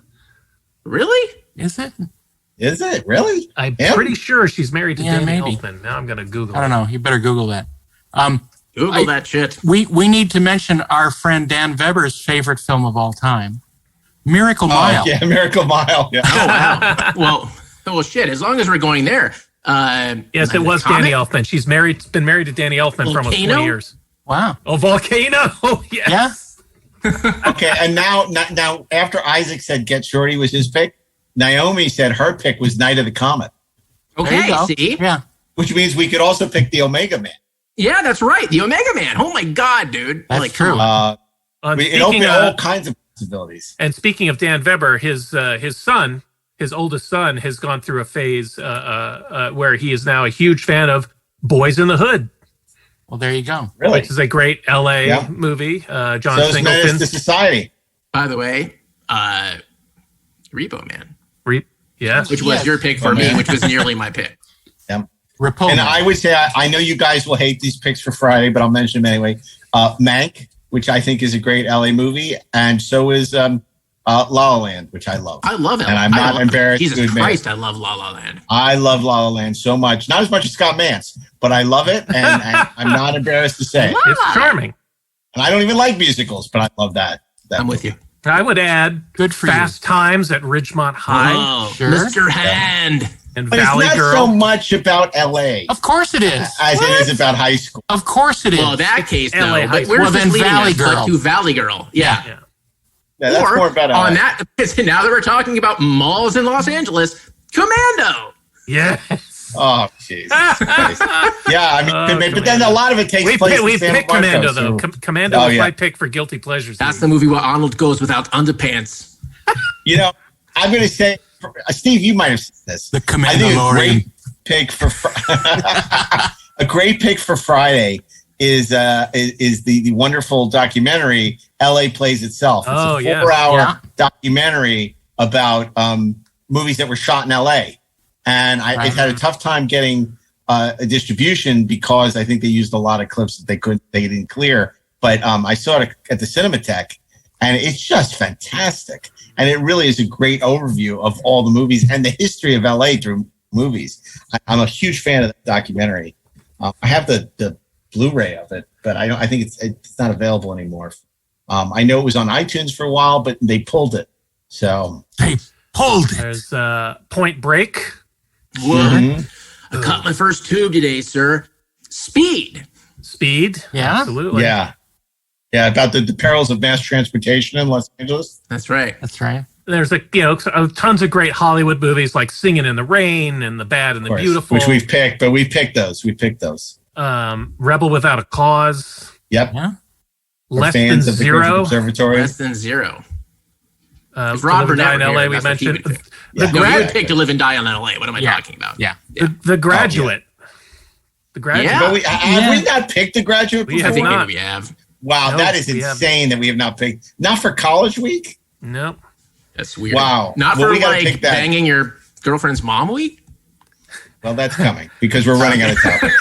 Really? Is it? Is it? Really? I'm pretty sure she's married to Danny Elfman. Now I'm going to Google I don't know. You better Google that. Google that shit. We need to mention our friend Dan Weber's favorite film of all time, Miracle Mile. Yeah, Miracle Mile. Yeah. Oh, wow. well, shit. As long as we're going there. Yes, it was Danny Elfman. She's been married to Danny Elfman for almost 20 years. Wow. Oh, Volcano. Yes. Yeah. Okay, and now after Isaac said Get Shorty was his pick, Naomi said her pick was Night of the Comet. Okay, see? Yeah. Which means we could also pick the Omega Man. Yeah, that's right. The Omega Man. Oh my God, dude. That's true. It opened all kinds of possibilities. And speaking of Dan Weber, his son, his oldest son, has gone through a phase where he is now a huge fan of Boys in the Hood. Well, there you go. Really? Which is a great LA movie. John Singleton. Menace to Society. By the way, Repo Man. Yes. Which was your pick for me, which was nearly my pick. Yeah. And I would say, I know you guys will hate these picks for Friday, but I'll mention them anyway. Mank, which I think is a great LA movie, and so is La La Land, which I love. I love it. And I'm not embarrassed Jesus to admit Christ, I love La La Land. I love La La Land so much. Not as much as Scott Mance, but I love it, and I'm not embarrassed to say. It's charming. And I don't even like musicals, but I love that. I'm with you. I would add Good for Fast Times at Ridgemont High. Oh, Sure. Mr. Hand. And But Valley it's not Girl. so much about LA Of course it is. as it is about high school. Of course it is. Well, in that case, though, LA High but where's Well, this then leading Valley us but Girl. to Valley Girl? Yeah. Yeah. Yeah, that's Or more about LA. on that, now that we're talking about malls in Los Angeles, Commando. Yes. Oh, jeez. Yeah, I mean, but then a lot of it takes place We in San picked Marcos, Commando, though. so- Commando Oh, was yeah. my pick for Guilty Pleasures. That's the movie where Arnold goes without underpants. You know, I'm going to say, Steve, you might have seen this. The I think a Commandalorian. great pick for a great pick for Friday is the wonderful documentary "LA Plays Itself." It's Oh, a yeah. 4-hour documentary about movies that were shot in LA, and it had a tough time getting a distribution because I think they used a lot of clips that they didn't clear. But I saw it at the Cinematheque, and it's just fantastic. And it really is a great overview of all the movies and the history of LA through movies. I'm a huge fan of the documentary. I have the Blu-ray of it, but I think it's not available anymore. I know it was on iTunes for a while, but they pulled it. So They pulled it. There's Point Break. What? Mm-hmm. I caught my first tube today, sir. Speed. Yeah. Absolutely. yeah, about the perils of mass transportation in Los Angeles. That's right. That's right. There's tons of great Hollywood movies like Singing in the Rain and The Bad and the Beautiful, which we've picked, but we picked those. Rebel Without a Cause. Yep. Yeah. Less Than Zero. Less Than Zero. If Rob Burnett in L.A. we mentioned. The Graduate. Pick to Live and Die in L.A. What am I talking about? Yeah. The Graduate. The Graduate. Yeah. But have we not picked The Graduate before? I think maybe we have. Wow, no, that is insane that we have not picked. Not for College Week? Nope. That's weird. Wow. Not for like banging your girlfriend's mom week? Well, that's coming because we're running out of topics.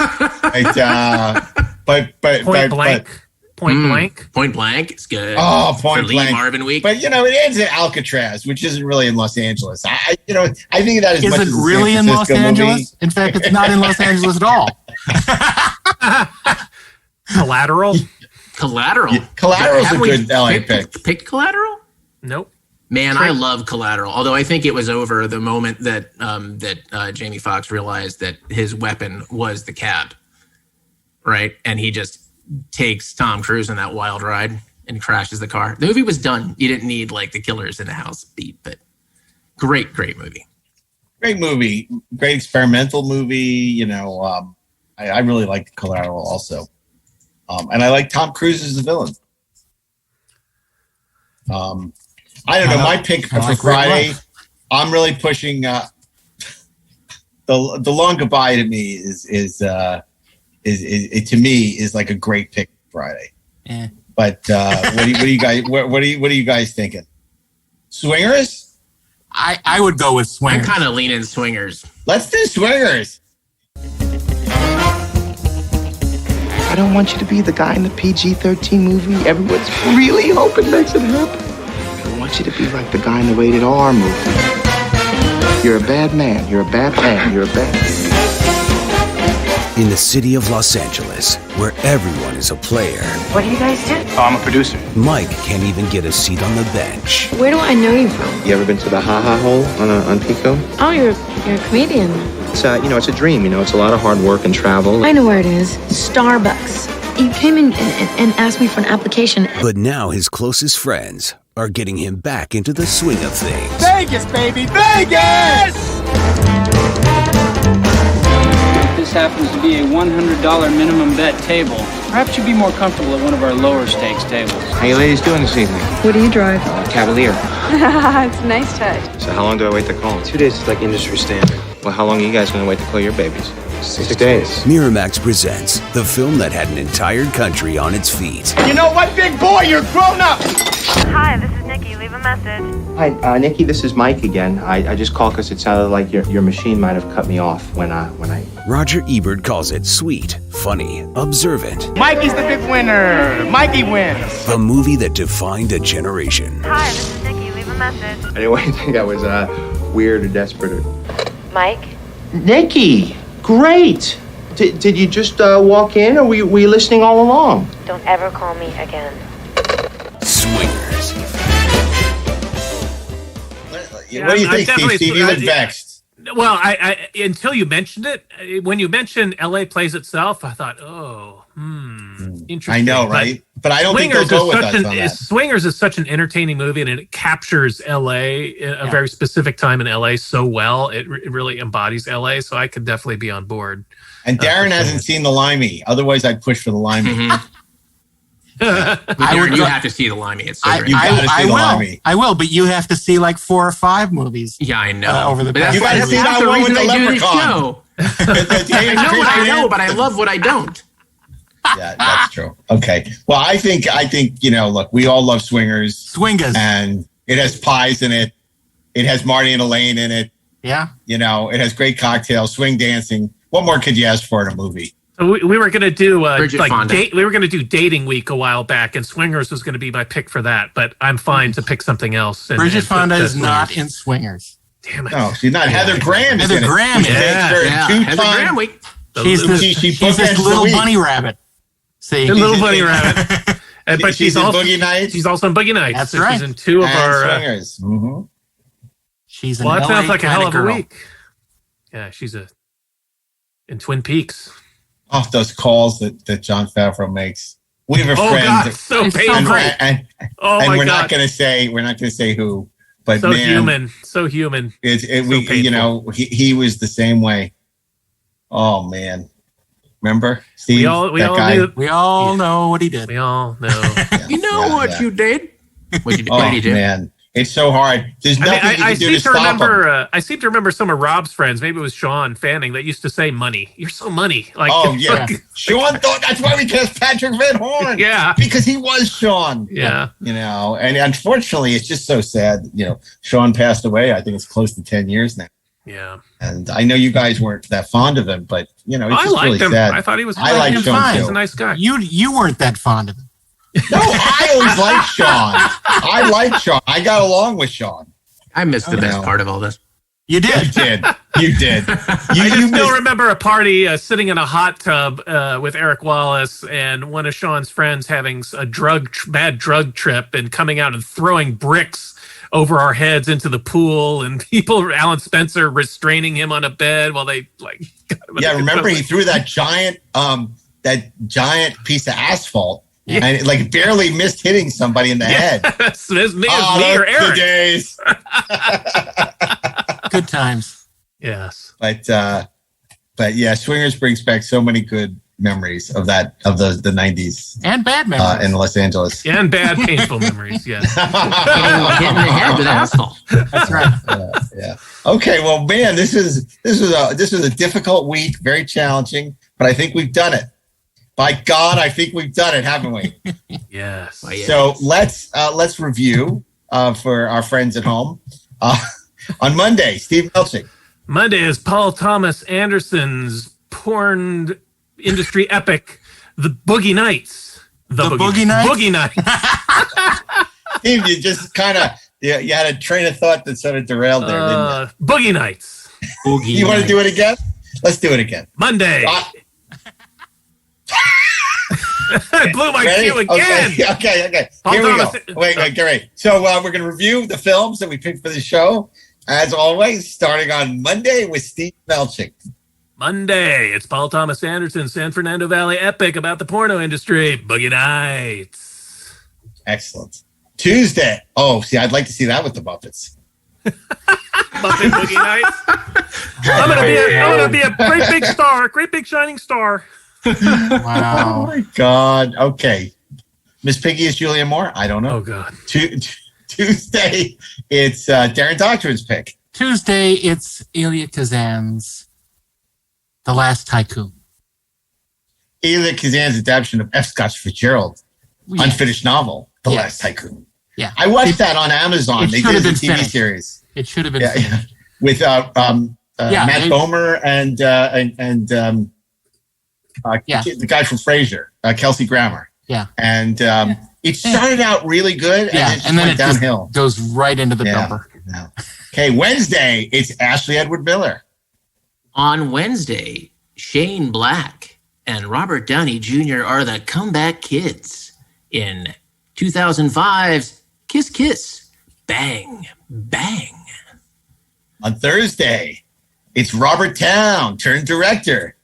But Point Blank. Point Blank. It's good. Oh, Point Blank. Marvin week. But it ends in Alcatraz, which isn't really in Los Angeles. I think of that as Is much it as really in Los Angeles? In fact, it's not in Los Angeles at all. Collateral. Collateral's a good LA pick. Pick Collateral? Nope. Man, I love Collateral. Although I think it was over the moment that Jamie Foxx realized that his weapon was the cab, right? And he just takes Tom Cruise on that wild ride and crashes the car. The movie was done. You didn't need like the killers in the house beat, but great movie. Great movie. Great experimental movie. I really liked Collateral also. And I like Tom Cruise as the villain. I don't know. My pick for Friday, I'm really pushing. The Long Goodbye to me is to me is like a great pick Friday. Yeah. But what are you guys thinking? Swingers? I would go with Swingers. I'm kind of leaning Swingers. Let's do Swingers. I don't want you to be the guy in the PG-13 movie everyone's really hoping makes it happen. I want you to be like the guy in the rated R movie. You're a bad man. You're a bad man. You're a bad man. In the city of Los Angeles, where everyone is a player. What do you guys do? Oh, I'm a producer. Mike can't even get a seat on the bench. Where do I know you from? You ever been to the Ha Ha Hole on Pico? Oh, you're a comedian. It's it's a dream. It's a lot of hard work and travel. I know where it is. Starbucks. You came in and asked me for an application. But now his closest friends are getting him back into the swing of things. Vegas, baby, Vegas! This happens to be a $100 minimum bet table. Perhaps you'd be more comfortable at one of our lower stakes tables. How you ladies doing this evening? What do you drive? Cavalier. It's a nice touch. So how long do I wait to call? 2 days is like industry standard. Well, how long are you guys going to wait to call your babies? 6 days. Miramax presents the film that had an entire country on its feet. You know what, big boy? You're grown up! Hi, this is Nikki. Leave a message. Hi, Nikki, this is Mike again. I just called because it sounded like your machine might have cut me off when I... Roger Ebert calls it sweet, funny, observant. Mikey's the big winner. Mikey wins. The movie that defined a generation. Hi, this is Nikki. Leave a message. I didn't want you to think I was weird or desperate or... Mike? Nikki, great. Did you just walk in, or were you listening all along? Don't ever call me again. Swingers. What do you think, Steve? You look vexed. Well, I until you mentioned it, when you mentioned LA Plays Itself, I thought, interesting. I know, right? But I don't think they'll go with us on that. Swingers is such an entertaining movie, and it captures LA, a very specific time in LA so well. It really embodies LA, so I could definitely be on board. And Darren hasn't seen the Limey. Otherwise, I'd push for the Limey. Mm-hmm. You have to see the Limey. It's so great. I will, but you have to see like 4 or 5 movies. Yeah, I know. Over the but past you got to see that one with the leprechaun. I know, but I love what I don't. Yeah, that's true. Okay. Well, I think look, we all love Swingers, and it has pies in it. It has Marty and Elaine in it. Yeah. It has great cocktails, swing dancing. What more could you ask for in a movie? So we were going to do we were going to do Dating Week a while back, and Swingers was going to be my pick for that. But I'm fine to pick something else. Bridget Fonda is not in Swingers. Damn it! No, she's not. Heather Graham is in it. Heather Graham, Heather Graham week. She's this little bunny rabbit. See, the little bunny rabbit. But she's also in Boogie Nights. She's also in Boogie Nights. That's right. She's in 2 of our Swingers. Mm-hmm. She's an that sounds like a hell of a girl. week. Yeah, she's in Twin Peaks. Oh, those calls that Jon Favreau makes. We have a friend. God, so painful. And we're not going to say who, But so man, so human. He was the same way. Oh man, remember Steve? We all know what he did. We all know. You know what you did. What did he do? Man, it's so hard. There's nothing you can do to stop him. I seem to remember some of Rob's friends. Maybe it was Sean Fanning that used to say, "Money, you're so money." Like, Sean thought that's why we cast Patrick Van Horn. Yeah, because he was Sean. Yeah, and unfortunately, it's just so sad. Sean passed away. I think it's close to 10 years now. Yeah, and I know you guys weren't that fond of him, but it's just liked really him. sad. I thought he was. I liked Sean too. He's a nice guy. You weren't that fond of him. No, I always liked Sean. I liked Sean. I got along with Sean. I missed the best part of all this. You did. You did. I still remember a party sitting in a hot tub with Eric Wallace and one of Sean's friends having a bad drug trip and coming out and throwing bricks over our heads into the pool, and Alan Spencer restraining him on a bed while they remember he threw that giant piece of asphalt. Yeah. And it barely missed hitting somebody in the head. It's me or Eric. Days. Good times. Yes. But yeah, Swingers brings back so many good memories of the 90s. And bad memories. In Los Angeles. And bad painful memories, yes. Hitting the head with asphalt. That's right. Yeah. Okay, well, man, this was a difficult week, very challenging, but I think we've done it. By God, I think we've done it, haven't we? Yes. So let's review for our friends at home. On Monday, Steve Melching. Monday is Paul Thomas Anderson's porn industry epic, The Boogie Nights. The Boogie Nights? Boogie Nights. Steve, you just kind of you had a train of thought that sort of derailed there, didn't you? Boogie Nights. You want to do it again? Let's do it again. Monday. I blew my cue again. Okay. Here we go. Wait, get ready. So we're going to review the films that we picked for the show, as always, starting on Monday with Steve Melching. Monday, it's Paul Thomas Anderson's San Fernando Valley epic about the porno industry, Boogie Nights. Excellent. Tuesday. Oh, see, I'd like to see that with the Muppets. Muppet Boogie Nights. I'm gonna be a great big star, great big shining star. Wow. Oh my God. Okay. Miss Piggy is Julia Moore? I don't know. Oh God. Tuesday, it's Darren Doctorman's pick. Tuesday, it's Elia Kazan's The Last Tycoon. Elia Kazan's adaptation of F. Scott Fitzgerald's unfinished novel, The Last Tycoon. Yeah. I watched that on Amazon. They did a TV finished. series. It should have been finished. With Matt Bomer and the guy from Frasier, Kelsey Grammer. Yeah. And it started out really good, and then it went downhill. Goes right into the dumper. Yeah. Okay, Wednesday, it's Ashley Edward Miller. On Wednesday, Shane Black and Robert Downey Jr. are the comeback kids in 2005's Kiss Kiss, Bang Bang. On Thursday, it's Robert Towne, turned director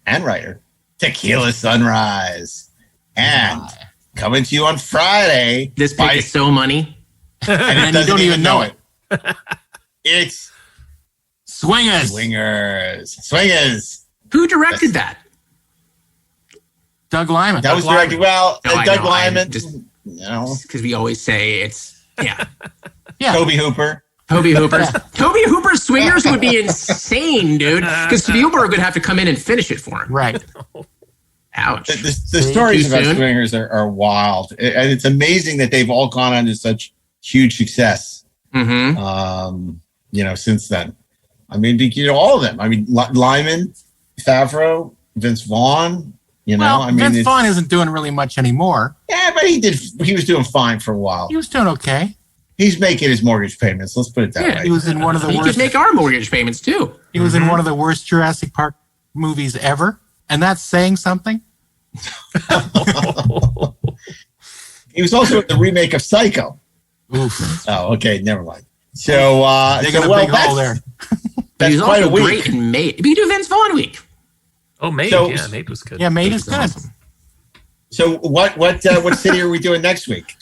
and writer, Tequila Sunrise. And coming to you on Friday. This pick is so money. And you don't even know it. It's Swingers. Who directed that? Doug Liman. That was directed, Doug Liman. Because we always say it's, Toby Hooper. Toby Hooper's Swingers would be insane, dude. Because Spielberg would have to come in and finish it for him. Right. Ouch. The stories about Swingers are wild. And it's amazing that they've all gone on to such huge success. Since then. I mean, all of them. I mean, Lyman, Favreau, Vince Vaughn. Vince Vaughn isn't doing really much anymore. Yeah, but he was doing fine for a while. He was doing okay. He's making his mortgage payments. Let's put it that way. He was in one of the worst. He could make our mortgage payments too. He was in one of the worst Jurassic Park movies ever, and that's saying something. He was also in the remake of Psycho. Oof. Oh, okay, never mind. So, big hole there. That's quite a week. Great in Made. We could do Vince Vaughn week. Oh, Made. Made was good. Yeah, Made is good. So, what city are we doing next week?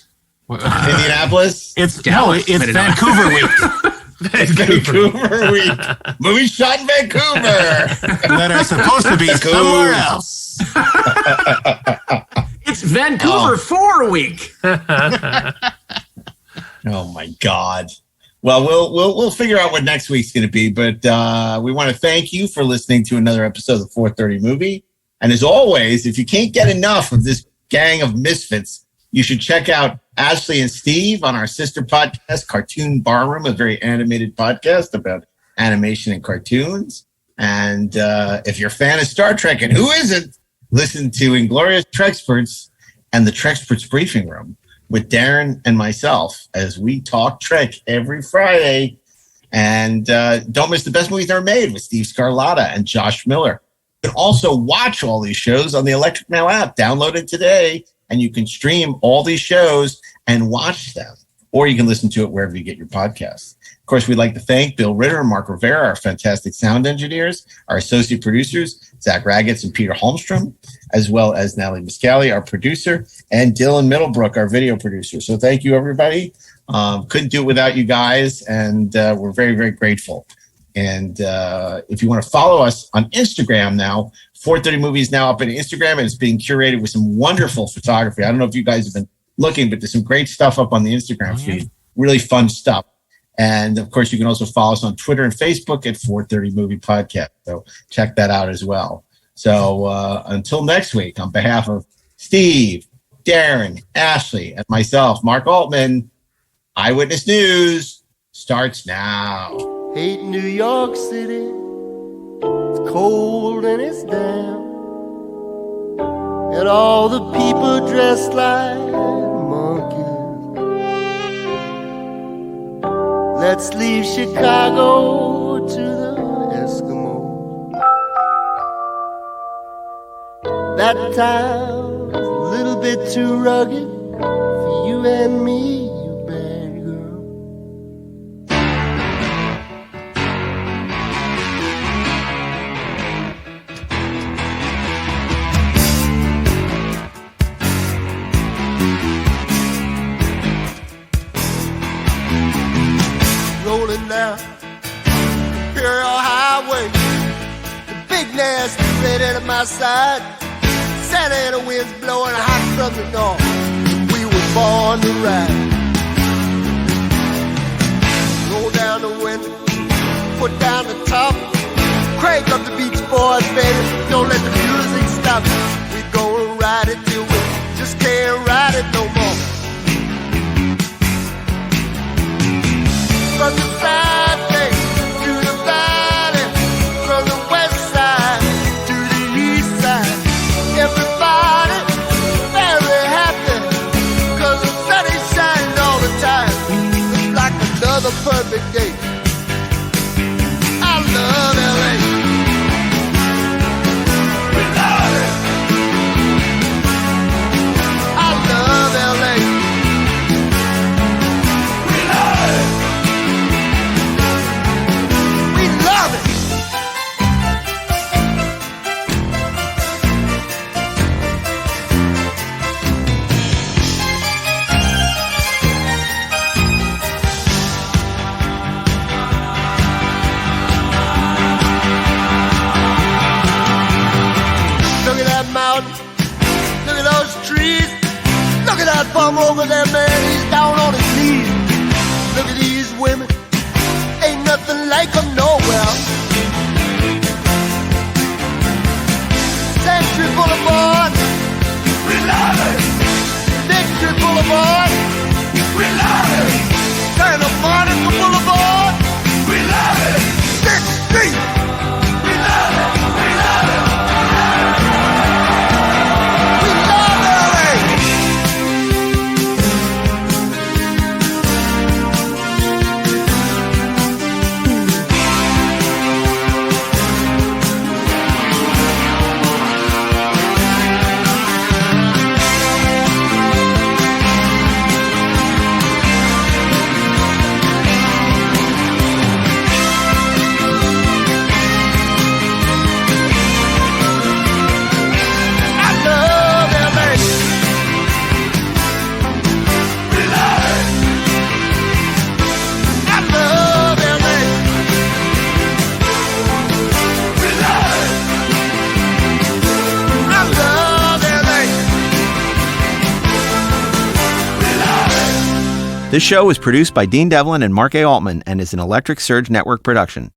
Indianapolis? It's Vancouver week. Vancouver week. Movie shot in Vancouver. That are supposed to be somewhere else. It's Vancouver 4 week. Oh my God. Well, we'll figure out what next week's going to be, but we want to thank you for listening to another episode of 430 Movie. And as always, if you can't get enough of this gang of misfits, you should check out Ashley and Steve on our sister podcast, Cartoon Barroom, a very animated podcast about animation and cartoons. And if you're a fan of Star Trek, and who isn't, listen to Inglorious Trexperts and the Trexperts Briefing Room with Darren and myself as we talk Trek every Friday. And don't miss The Best Movies Ever Made with Steve Scarlatta and Josh Miller. You can also watch all these shows on the Electric Mail app. Download it today, and you can stream all these shows and watch them. Or you can listen to it wherever you get your podcasts. Of course, we'd like to thank Bill Ritter and Mark Rivera, our fantastic sound engineers, our associate producers, Zach Ragetz and Peter Holmstrom, as well as Natalie Miscali, our producer, and Dylan Middlebrook, our video producer. So thank you, everybody. Couldn't do it without you guys, and we're very, very grateful. And if you want to follow us on Instagram now, 430 Movies now up on Instagram, and it's being curated with some wonderful photography. I don't know if you guys have been looking, but there's some great stuff up on the Instagram feed. Really fun stuff. And of course, you can also follow us on Twitter and Facebook at 430 Movie Podcast. So check that out as well. So until next week, on behalf of Steve, Darren, Ashley, and myself, Mark Altman, Eyewitness News starts now. Hate New York City, it's cold and it's damp, and all the people dressed like monkeys. Let's leave Chicago to the Eskimos. That town's a little bit too rugged for you and me. Rolling down Imperial Highway, the big nasty redhead at my side, Santa Ana winds blowing hot from the north. We were born to ride. Roll down the window, put down the top, crank up the Beach Boys, baby. Don't let the music stop. We gonna ride it till we just can't ride it no more. From the side gate to the valley, from the west side to the east side, everybody very happy, 'cause the sun is shining all the time. It's like another perfect day. I love LA. We love it. I love LA. We love it. Look at those trees. Look at that bum over there, man. He's down on his knees. Look at these women. Ain't nothing like them nowhere. Century Boulevard. We love it. Victory Boulevard. We love it. Santa Monica Boulevard. We love it. 6th Street. We love it. We love it. This show was produced by Dean Devlin and Mark A. Altman and is an Electric Surge Network production.